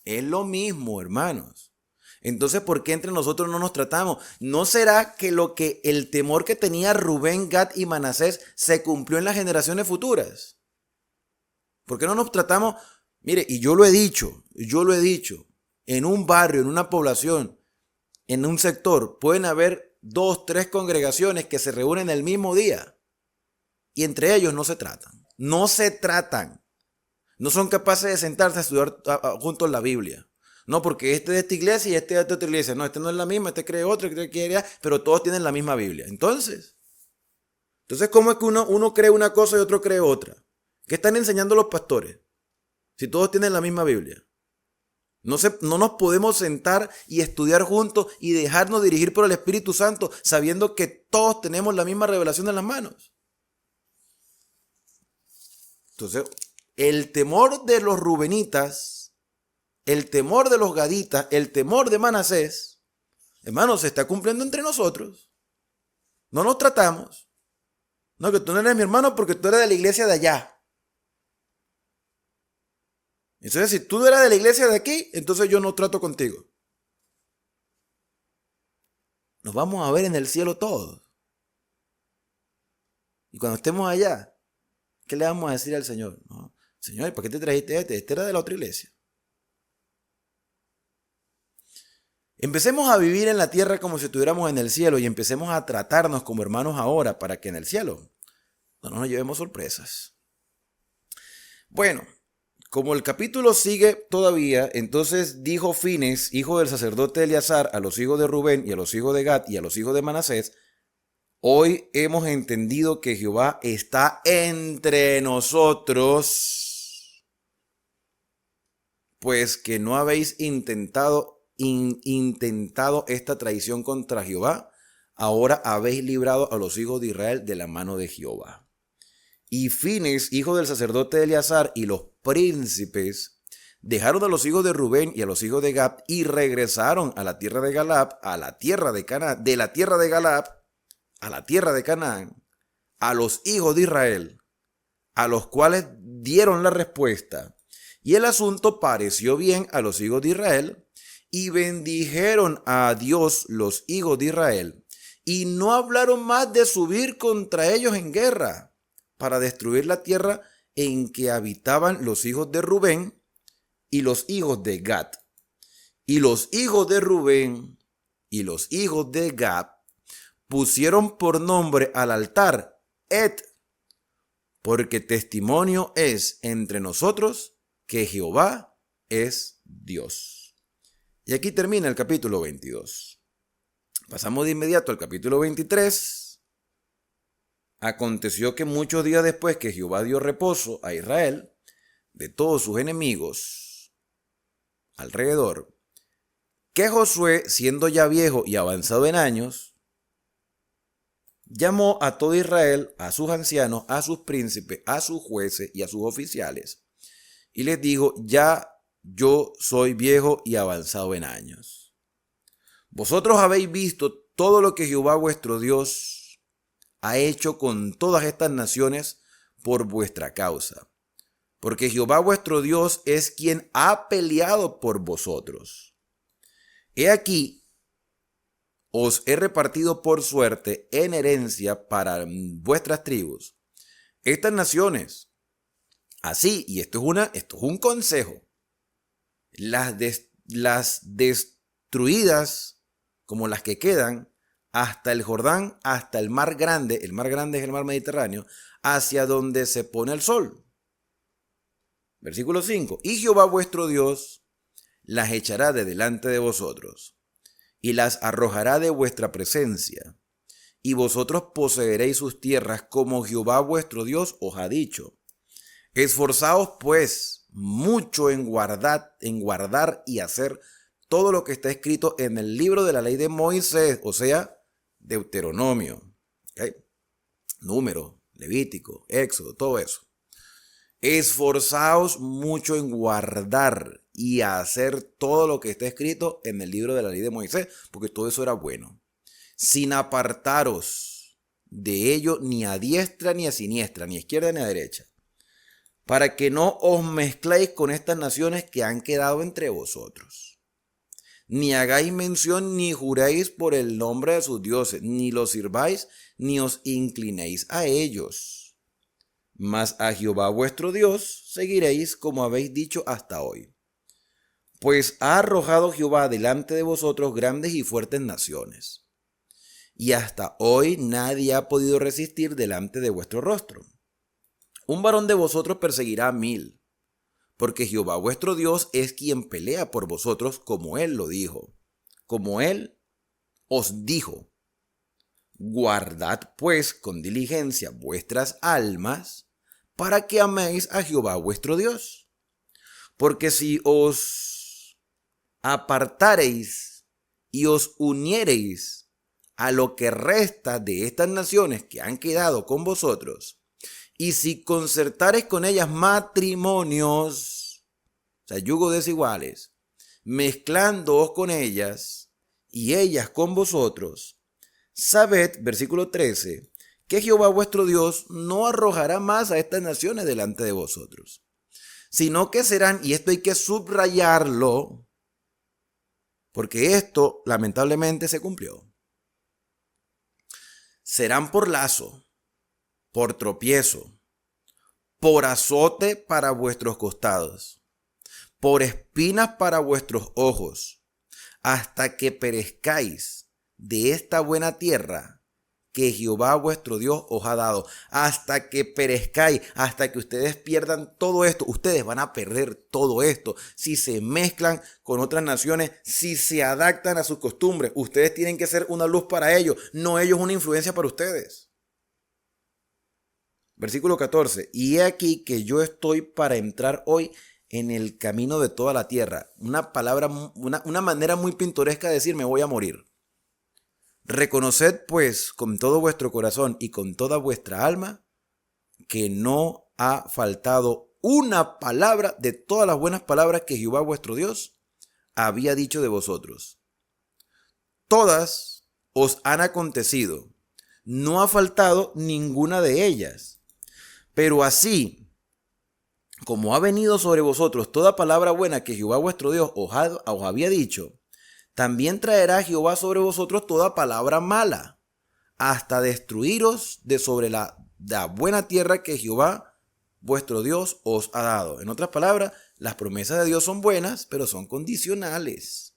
Speaker 2: Es lo mismo, hermanos. Entonces, ¿por qué entre nosotros no nos tratamos? ¿No será que el temor que tenía Rubén, Gad y Manasés se cumplió en las generaciones futuras? ¿Por qué no nos tratamos? Mire, y yo lo he dicho, en un barrio, en una población, en un sector, pueden haber 2, 3 congregaciones que se reúnen el mismo día y entre ellos no se tratan. No se tratan. No son capaces de sentarse a estudiar juntos la Biblia. No, porque este es de esta iglesia y este es de otra iglesia. No, este no es la misma, este cree otro, este quiere allá, pero todos tienen la misma Biblia. Entonces, ¿cómo es que uno cree una cosa y otro cree otra? ¿Qué están enseñando los pastores? Si todos tienen la misma Biblia. No nos podemos sentar y estudiar juntos y dejarnos dirigir por el Espíritu Santo sabiendo que todos tenemos la misma revelación en las manos. Entonces, el temor de los rubenitas, el temor de los gaditas, el temor de Manasés, hermanos, se está cumpliendo entre nosotros. No nos tratamos. No, que tú no eres mi hermano porque tú eres de la iglesia de allá. Entonces, si tú eres de la iglesia de aquí, entonces yo no trato contigo. Nos vamos a ver en el cielo todos. Y cuando estemos allá, ¿qué le vamos a decir al Señor? No, Señor, ¿para qué te trajiste este? Este era de la otra iglesia. Empecemos a vivir en la tierra como si estuviéramos en el cielo y empecemos a tratarnos como hermanos ahora para que en el cielo no nos llevemos sorpresas. Bueno, como el capítulo sigue todavía, entonces dijo Fines, hijo del sacerdote Eleazar, a los hijos de Rubén y a los hijos de Gad y a los hijos de Manasés: hoy hemos entendido que Jehová está entre nosotros, pues que no habéis intentado esta traición contra Jehová, ahora habéis librado a los hijos de Israel de la mano de Jehová. Y Fines, hijo del sacerdote Eleazar, y los príncipes dejaron a los hijos de Rubén y a los hijos de Gad y regresaron a la tierra de Galad, a la tierra de Canaán, de la tierra de Galad a la tierra de Canaán, a los hijos de Israel, a los cuales dieron la respuesta. Y el asunto pareció bien a los hijos de Israel, y bendijeron a Dios los hijos de Israel, y no hablaron más de subir contra ellos en guerra, para destruir la tierra en que habitaban los hijos de Rubén y los hijos de Gad. Y los hijos de Rubén y los hijos de Gad pusieron por nombre al altar Et, porque testimonio es entre nosotros que Jehová es Dios. Y aquí termina el capítulo 22. Pasamos de inmediato al capítulo 23. Aconteció que muchos días después que Jehová dio reposo a Israel de todos sus enemigos alrededor, que Josué, siendo ya viejo y avanzado en años, llamó a todo Israel, a sus ancianos, a sus príncipes, a sus jueces y a sus oficiales, y les dijo: ya yo soy viejo y avanzado en años. Vosotros habéis visto todo lo que Jehová vuestro Dios ha hecho con todas estas naciones por vuestra causa, porque Jehová vuestro Dios es quien ha peleado por vosotros. He aquí, os he repartido por suerte en herencia para vuestras tribus estas naciones. Así, y esto es un consejo, las destruidas como las que quedan, hasta el Jordán, hasta el mar grande es el mar Mediterráneo, hacia donde se pone el sol. Versículo 5. Y Jehová vuestro Dios las echará de delante de vosotros, y las arrojará de vuestra presencia, y vosotros poseeréis sus tierras como Jehová vuestro Dios os ha dicho. Esforzaos pues mucho en guardar y hacer todo lo que está escrito en el libro de la ley de Moisés, o sea, Deuteronomio, ¿okay? Número, Levítico, Éxodo, todo eso. Esforzaos mucho en guardar y hacer todo lo que está escrito en el libro de la ley de Moisés, porque todo eso era bueno, sin apartaros de ello ni a diestra ni a siniestra, ni a izquierda ni a derecha, para que no os mezcléis con estas naciones que han quedado entre vosotros, ni hagáis mención ni juréis por el nombre de sus dioses, ni los sirváis, ni os inclinéis a ellos. Mas a Jehová vuestro Dios seguiréis como habéis dicho hasta hoy. Pues ha arrojado Jehová delante de vosotros grandes y fuertes naciones, y hasta hoy nadie ha podido resistir delante de vuestro rostro. Un varón de vosotros perseguirá a 1000, porque Jehová vuestro Dios es quien pelea por vosotros, como él lo dijo, como él os dijo. Guardad pues con diligencia vuestras almas, para que améis a Jehová vuestro Dios. Porque si os apartareis y os uniereis a lo que resta de estas naciones que han quedado con vosotros, y si concertareis con ellas matrimonios, o sea, yugos desiguales, mezclándoos con ellas y ellas con vosotros, sabed, versículo 13, que Jehová vuestro Dios no arrojará más a estas naciones delante de vosotros, sino que serán, y esto hay que subrayarlo, porque esto lamentablemente se cumplió, serán por lazo, por tropiezo, por azote para vuestros costados, por espinas para vuestros ojos, hasta que perezcáis de esta buena tierra que Jehová vuestro Dios os ha dado, hasta que perezcáis, hasta que ustedes pierdan todo esto. Ustedes van a perder todo esto si se mezclan con otras naciones, si se adaptan a sus costumbres. Ustedes tienen que ser una luz para ellos, no ellos una influencia para ustedes. Versículo 14, y he aquí que yo estoy para entrar hoy en el camino de toda la tierra. Una manera muy pintoresca de decir me voy a morir. Reconoced pues con todo vuestro corazón y con toda vuestra alma que no ha faltado una palabra de todas las buenas palabras que Jehová vuestro Dios había dicho de vosotros. Todas os han acontecido, no ha faltado ninguna de ellas. Pero así como ha venido sobre vosotros toda palabra buena que Jehová vuestro Dios os había dicho, también traerá Jehová sobre vosotros toda palabra mala, hasta destruiros de sobre la buena tierra que Jehová vuestro Dios os ha dado. En otras palabras, las promesas de Dios son buenas, pero son condicionales.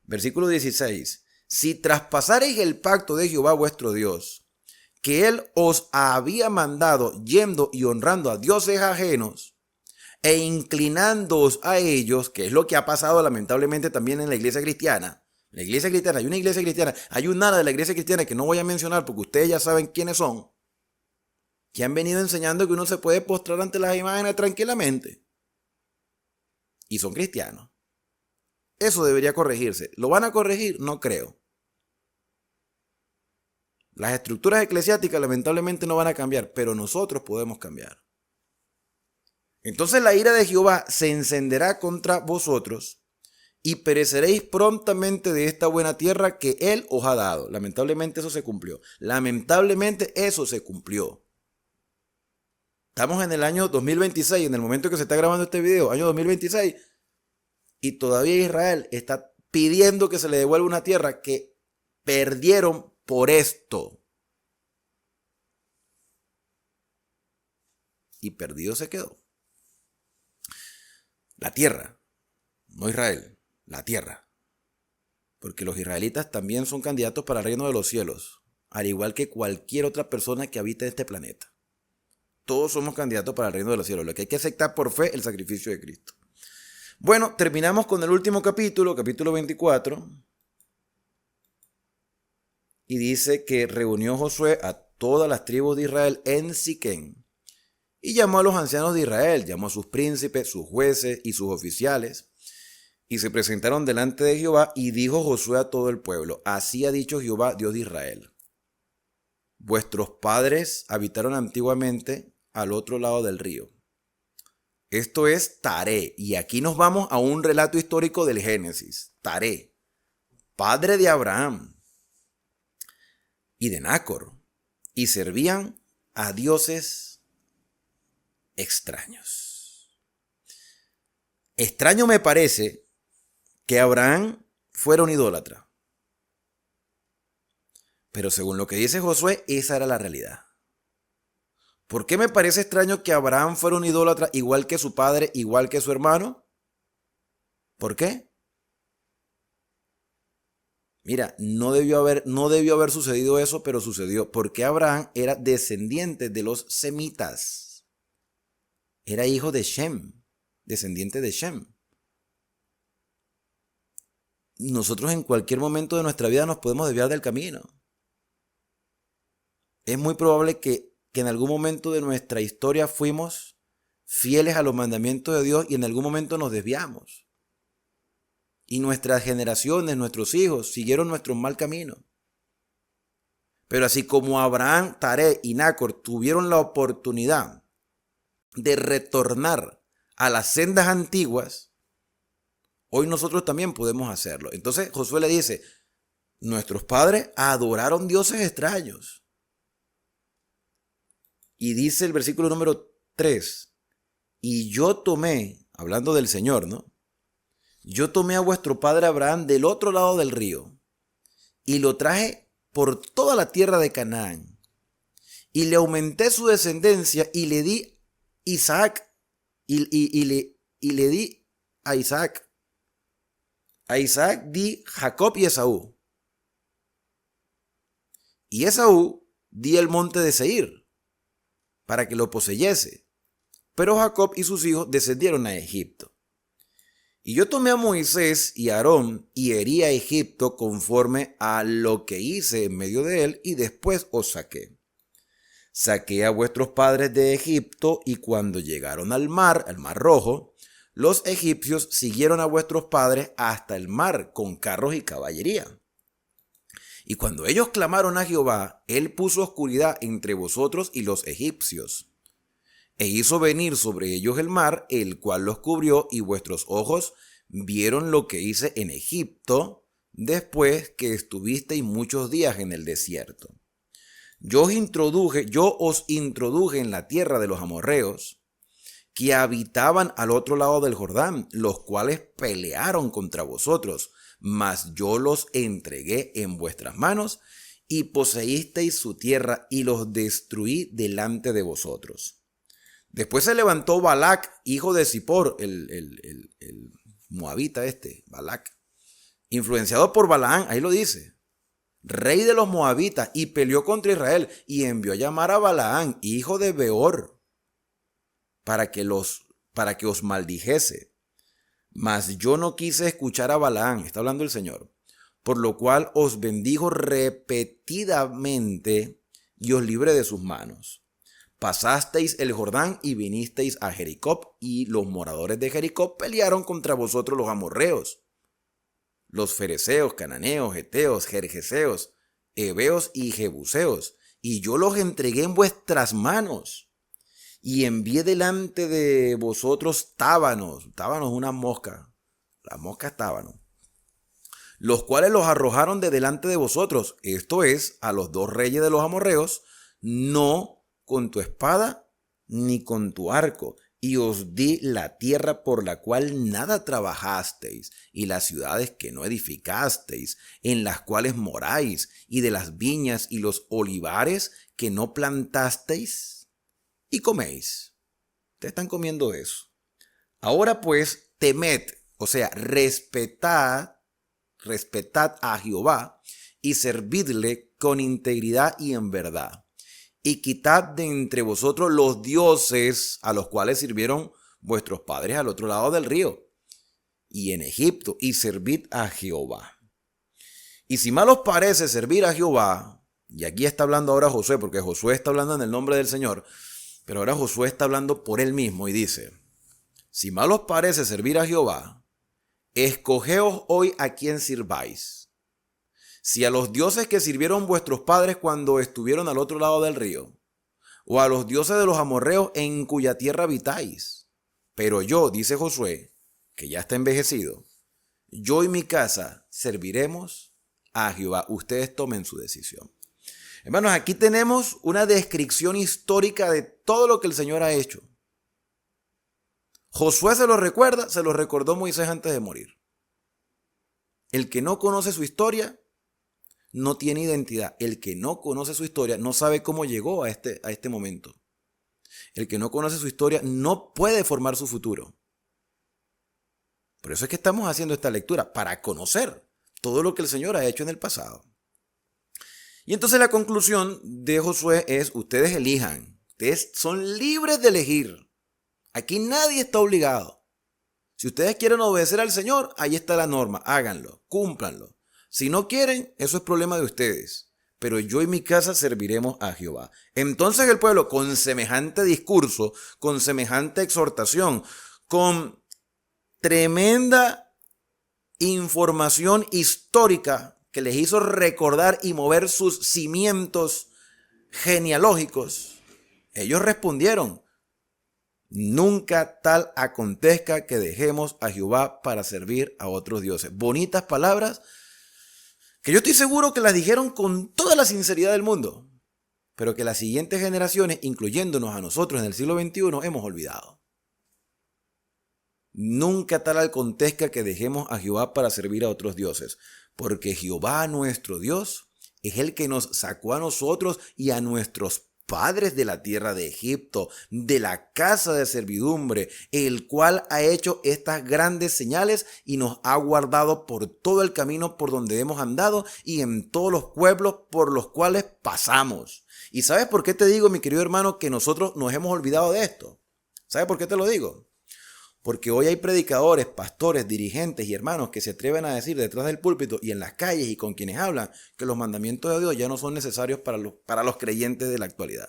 Speaker 2: Versículo 16. Si traspasareis el pacto de Jehová vuestro Dios, que él os había mandado yendo y honrando a dioses ajenos, e inclinándoos a ellos, que es lo que ha pasado lamentablemente también en la iglesia cristiana. La iglesia cristiana, hay una iglesia cristiana, hay un ala de la iglesia cristiana que no voy a mencionar porque ustedes ya saben quiénes son, que han venido enseñando que uno se puede postrar ante las imágenes tranquilamente. Y son cristianos. Eso debería corregirse. ¿Lo van a corregir? No creo. Las estructuras eclesiásticas lamentablemente no van a cambiar, pero nosotros podemos cambiar. Entonces la ira de Jehová se encenderá contra vosotros y pereceréis prontamente de esta buena tierra que él os ha dado. Lamentablemente eso se cumplió. Lamentablemente eso se cumplió. Estamos en el año 2026, en el momento que se está grabando este video, año 2026, y todavía Israel está pidiendo que se le devuelva una tierra que perdieron por esto. Y perdido se quedó. La tierra, no Israel, la tierra. Porque los israelitas también son candidatos para el reino de los cielos, al igual que cualquier otra persona que habite este planeta. Todos somos candidatos para el reino de los cielos. Lo que hay que aceptar por fe es el sacrificio de Cristo. Bueno, terminamos con el último capítulo, capítulo 24. Y dice que reunió Josué a todas las tribus de Israel en Siquén. Y llamó a los ancianos de Israel, llamó a sus príncipes, sus jueces y sus oficiales. Y se presentaron delante de Jehová, y dijo Josué a todo el pueblo: así ha dicho Jehová, Dios de Israel: vuestros padres habitaron antiguamente al otro lado del río. Esto es Taré, y aquí nos vamos a un relato histórico del Génesis. Taré, padre de Abraham y de Nácor, y servían a dioses extraños. Extraño me parece que Abraham fuera un idólatra, pero según lo que dice Josué, esa era la realidad. ¿Por qué me parece extraño que Abraham fuera un idólatra igual que su padre, igual que su hermano? ¿Por qué? Mira, no debió haber sucedido eso, pero sucedió porque Abraham era descendiente de los semitas. Era hijo de Shem, descendiente de Shem. Nosotros en cualquier momento de nuestra vida nos podemos desviar del camino. Es muy probable que en algún momento de nuestra historia fuimos fieles a los mandamientos de Dios y en algún momento nos desviamos. Y nuestras generaciones, nuestros hijos, siguieron nuestro mal camino. Pero así como Abraham, Taré y Nácor tuvieron la oportunidad de retornar a las sendas antiguas, hoy nosotros también podemos hacerlo. Entonces Josué le dice: nuestros padres adoraron dioses extraños. Y dice el versículo número 3, y yo tomé, hablando del Señor, ¿no? Yo tomé a vuestro padre Abraham del otro lado del río y lo traje por toda la tierra de Canaán y le aumenté su descendencia y le di Isaac y le di a Isaac. A Isaac di Jacob y Esaú. Y Esaú di el monte de Seir para que lo poseyese. Pero Jacob y sus hijos descendieron a Egipto. Y yo tomé a Moisés y a Aarón y herí a Egipto conforme a lo que hice en medio de él, y después os saqué. Saqué a vuestros padres de Egipto, y cuando llegaron al mar Rojo, los egipcios siguieron a vuestros padres hasta el mar con carros y caballería. Y cuando ellos clamaron a Jehová, él puso oscuridad entre vosotros y los egipcios. E hizo venir sobre ellos el mar, el cual los cubrió, y vuestros ojos vieron lo que hice en Egipto, después que estuvisteis muchos días en el desierto. Yo os introduje en la tierra de los amorreos, que habitaban al otro lado del Jordán, los cuales pelearon contra vosotros, mas yo los entregué en vuestras manos, y poseísteis su tierra, y los destruí delante de vosotros. Después se levantó Balac, hijo de Zippor, el moabita Balac, influenciado por Balaán, ahí lo dice, rey de los moabitas, y peleó contra Israel, y envió a llamar a Balaán, hijo de Beor, para que os maldijese. Mas yo no quise escuchar a Balaán, está hablando el Señor, por lo cual os bendijo repetidamente y os libré de sus manos. Pasasteis el Jordán y vinisteis a Jericó, y los moradores de Jericó pelearon contra vosotros los amorreos, los fereceos, cananeos, heteos, gergeseos, heveos y jebuseos, y yo los entregué en vuestras manos, y envié delante de vosotros tábanos, una mosca, la mosca es tábano, los cuales los arrojaron de delante de vosotros, esto es, a los dos reyes de los amorreos, no con tu espada ni con tu arco, y os di la tierra por la cual nada trabajasteis, y las ciudades que no edificasteis, en las cuales moráis, y de las viñas y los olivares que no plantasteis, y coméis. Ustedes están comiendo eso. Ahora pues, temed, o sea, respetad a Jehová, y servidle con integridad y en verdad. Y quitad de entre vosotros los dioses a los cuales sirvieron vuestros padres al otro lado del río. y en Egipto, y servid a Jehová. Y si mal os parece servir a Jehová, y aquí está hablando ahora Josué, porque Josué está hablando en el nombre del Señor, pero ahora Josué está hablando por él mismo y dice, si mal os parece servir a Jehová, escogeos hoy a quién sirváis. Si a los dioses que sirvieron vuestros padres cuando estuvieron al otro lado del río, o a los dioses de los amorreos en cuya tierra habitáis. Pero yo, dice Josué, que ya está envejecido, yo y mi casa serviremos a Jehová. Ustedes tomen su decisión. Hermanos, aquí tenemos una descripción histórica de todo lo que el Señor ha hecho. Josué se lo recuerda, se lo recordó Moisés antes de morir. El que no conoce su historia no tiene identidad. El que no conoce su historia no sabe cómo llegó a este momento. El que no conoce su historia no puede formar su futuro. Por eso es que estamos haciendo esta lectura, para conocer todo lo que el Señor ha hecho en el pasado. Y entonces la conclusión de Josué es, ustedes elijan. Ustedes son libres de elegir. Aquí nadie está obligado. Si ustedes quieren obedecer al Señor, ahí está la norma. Háganlo, cúmplanlo. Si no quieren, eso es problema de ustedes. Pero yo y mi casa serviremos a Jehová. Entonces el pueblo, con semejante discurso, con semejante exhortación, con tremenda información histórica que les hizo recordar y mover sus cimientos genealógicos, ellos respondieron, nunca tal acontezca que dejemos a Jehová para servir a otros dioses. Bonitas palabras que yo estoy seguro que las dijeron con toda la sinceridad del mundo, pero que las siguientes generaciones, incluyéndonos a nosotros en el siglo XXI, hemos olvidado. Nunca tal acontezca que dejemos a Jehová para servir a otros dioses, porque Jehová nuestro Dios es el que nos sacó a nosotros y a nuestros padres de la tierra de Egipto, de la casa de servidumbre, el cual ha hecho estas grandes señales y nos ha guardado por todo el camino por donde hemos andado y en todos los pueblos por los cuales pasamos. ¿Y sabes por qué te digo, mi querido hermano, que nosotros nos hemos olvidado de esto? ¿Sabes por qué te lo digo? Porque hoy hay predicadores, pastores, dirigentes y hermanos que se atreven a decir detrás del púlpito y en las calles y con quienes hablan que los mandamientos de Dios ya no son necesarios para los creyentes de la actualidad.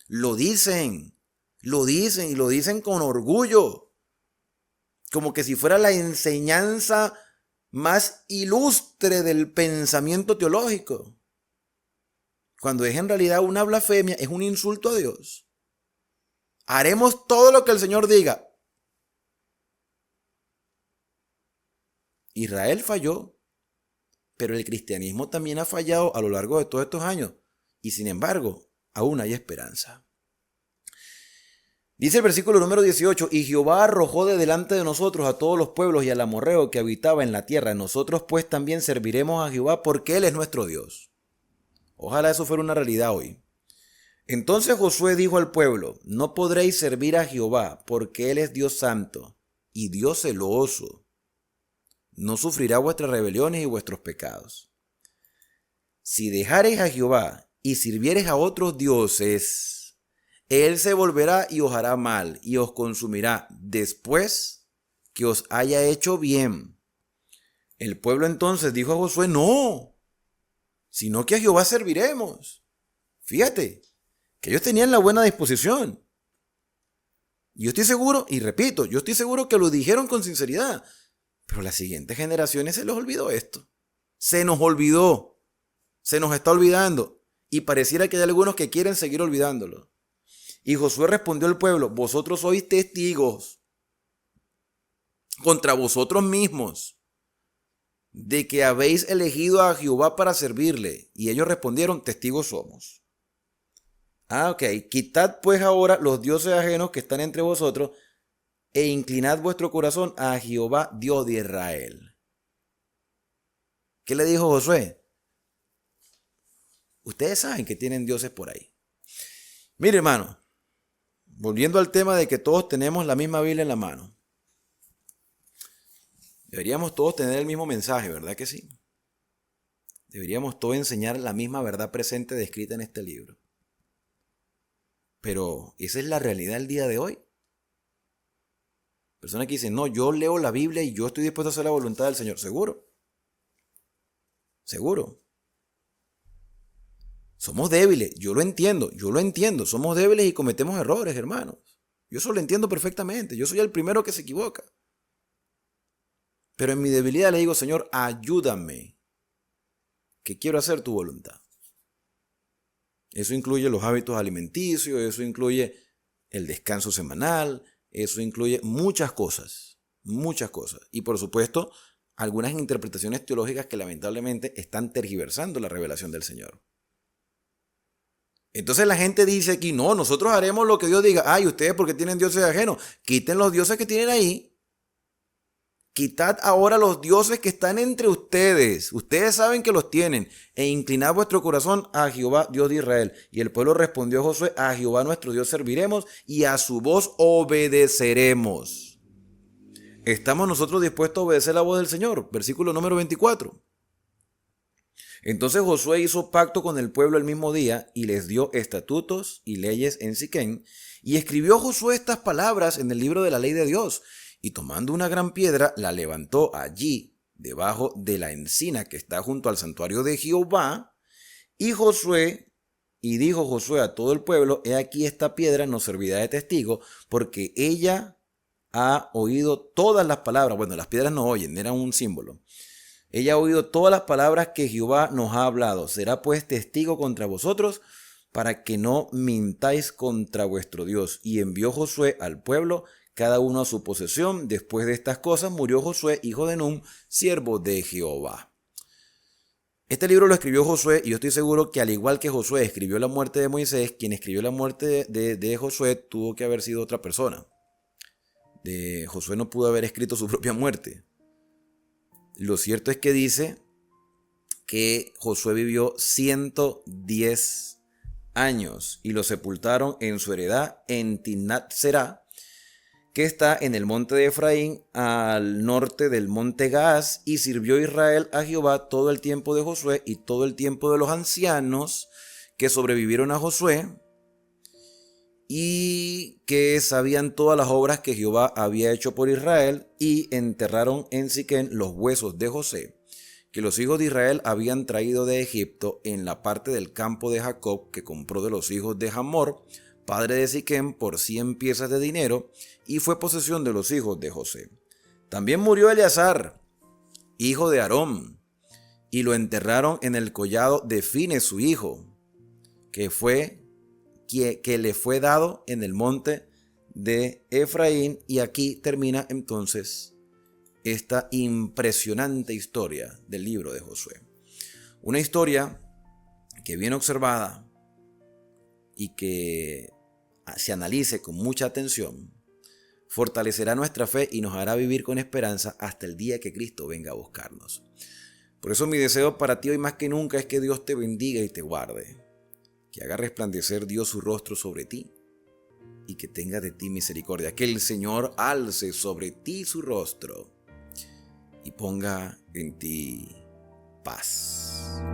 Speaker 2: Lo dicen y lo dicen con orgullo, como que si fuera la enseñanza más ilustre del pensamiento teológico, cuando es en realidad una blasfemia, es un insulto a Dios. Haremos todo lo que el Señor diga. Israel falló, pero el cristianismo también ha fallado a lo largo de todos estos años. Y sin embargo, aún hay esperanza. Dice el versículo número 18, y Jehová arrojó de delante de nosotros a todos los pueblos y al amorreo que habitaba en la tierra. Nosotros pues también serviremos a Jehová porque Él es nuestro Dios. Ojalá eso fuera una realidad hoy. Entonces Josué dijo al pueblo, no podréis servir a Jehová porque Él es Dios santo y Dios celoso. No sufrirá vuestras rebeliones y vuestros pecados. Si dejareis a Jehová y sirviereis a otros dioses, Él se volverá y os hará mal y os consumirá después que os haya hecho bien. El pueblo entonces dijo a Josué, no, sino que a Jehová serviremos. Fíjate, que ellos tenían la buena disposición. Yo estoy seguro, y repito, yo estoy seguro que lo dijeron con sinceridad. Pero las siguientes generaciones se les olvidó esto. Se nos olvidó. Se nos está olvidando. Y pareciera que hay algunos que quieren seguir olvidándolo. Y Josué respondió al pueblo, vosotros sois testigos contra vosotros mismos de que habéis elegido a Jehová para servirle. Y ellos respondieron, testigos somos. Ok, quitad pues ahora los dioses ajenos que están entre vosotros e inclinad vuestro corazón a Jehová, Dios de Israel. ¿Qué le dijo Josué? Ustedes saben que tienen dioses por ahí. Mire, hermano, volviendo al tema de que todos tenemos la misma Biblia en la mano. Deberíamos todos tener el mismo mensaje, ¿verdad que sí? Deberíamos todos enseñar la misma verdad presente descrita en este libro. Pero, ¿esa es la realidad del día de hoy? Personas que dicen, no, yo leo la Biblia y yo estoy dispuesto a hacer la voluntad del Señor. ¿Seguro? ¿Seguro? Somos débiles, yo lo entiendo. Somos débiles y cometemos errores, hermanos. Yo eso lo entiendo perfectamente. Yo soy el primero que se equivoca. Pero en mi debilidad le digo, Señor, ayúdame, que quiero hacer tu voluntad. Eso incluye los hábitos alimenticios, eso incluye el descanso semanal, eso incluye muchas cosas. Y por supuesto, algunas interpretaciones teológicas que lamentablemente están tergiversando la revelación del Señor. Entonces la gente dice aquí, no, nosotros haremos lo que Dios diga. Ay, ustedes porque tienen dioses ajenos, quiten los dioses que tienen ahí. Quitad ahora los dioses que están entre ustedes. Ustedes saben que los tienen. E inclinad vuestro corazón a Jehová, Dios de Israel. Y el pueblo respondió a Josué, a Jehová nuestro Dios serviremos y a su voz obedeceremos. ¿Estamos nosotros dispuestos a obedecer la voz del Señor? Versículo número 24. Entonces Josué hizo pacto con el pueblo el mismo día y les dio estatutos y leyes en Siquén. Y escribió Josué estas palabras en el libro de la ley de Dios. Y tomando una gran piedra, la levantó allí, debajo de la encina que está junto al santuario de Jehová. Y dijo Josué a todo el pueblo, he aquí esta piedra nos servirá de testigo, porque ella ha oído todas las palabras. Bueno, las piedras no oyen, era un símbolo. Ella ha oído todas las palabras que Jehová nos ha hablado. Será pues testigo contra vosotros, para que no mintáis contra vuestro Dios. Y envió Josué al pueblo, cada uno a su posesión. Después de estas cosas murió Josué, hijo de Nun, siervo de Jehová. Este libro lo escribió Josué y yo estoy seguro que al igual que Josué escribió la muerte de Moisés, quien escribió la muerte de Josué tuvo que haber sido otra persona. Josué no pudo haber escrito su propia muerte. Lo cierto es que dice que Josué vivió 110 años y lo sepultaron en su heredad en Timnat Será, que está en el monte de Efraín, al norte del monte Gaas, y sirvió Israel a Jehová todo el tiempo de Josué y todo el tiempo de los ancianos que sobrevivieron a Josué, y que sabían todas las obras que Jehová había hecho por Israel, y enterraron en Siquén los huesos de José, que los hijos de Israel habían traído de Egipto, en la parte del campo de Jacob que compró de los hijos de Hamor, padre de Siquén, por 100 piezas de dinero, y fue posesión de los hijos de José. También murió Eleazar, hijo de Aarón, y lo enterraron en el collado de Fines, su hijo, que le fue dado en el monte de Efraín. Y aquí termina entonces esta impresionante historia del libro de Josué. Una historia que, bien observada y que se analice con mucha atención, fortalecerá nuestra fe y nos hará vivir con esperanza hasta el día que Cristo venga a buscarnos. Por eso mi deseo para ti hoy más que nunca es que Dios te bendiga y te guarde, que haga resplandecer Dios su rostro sobre ti y que tenga de ti misericordia, que el Señor alce sobre ti su rostro y ponga en ti paz.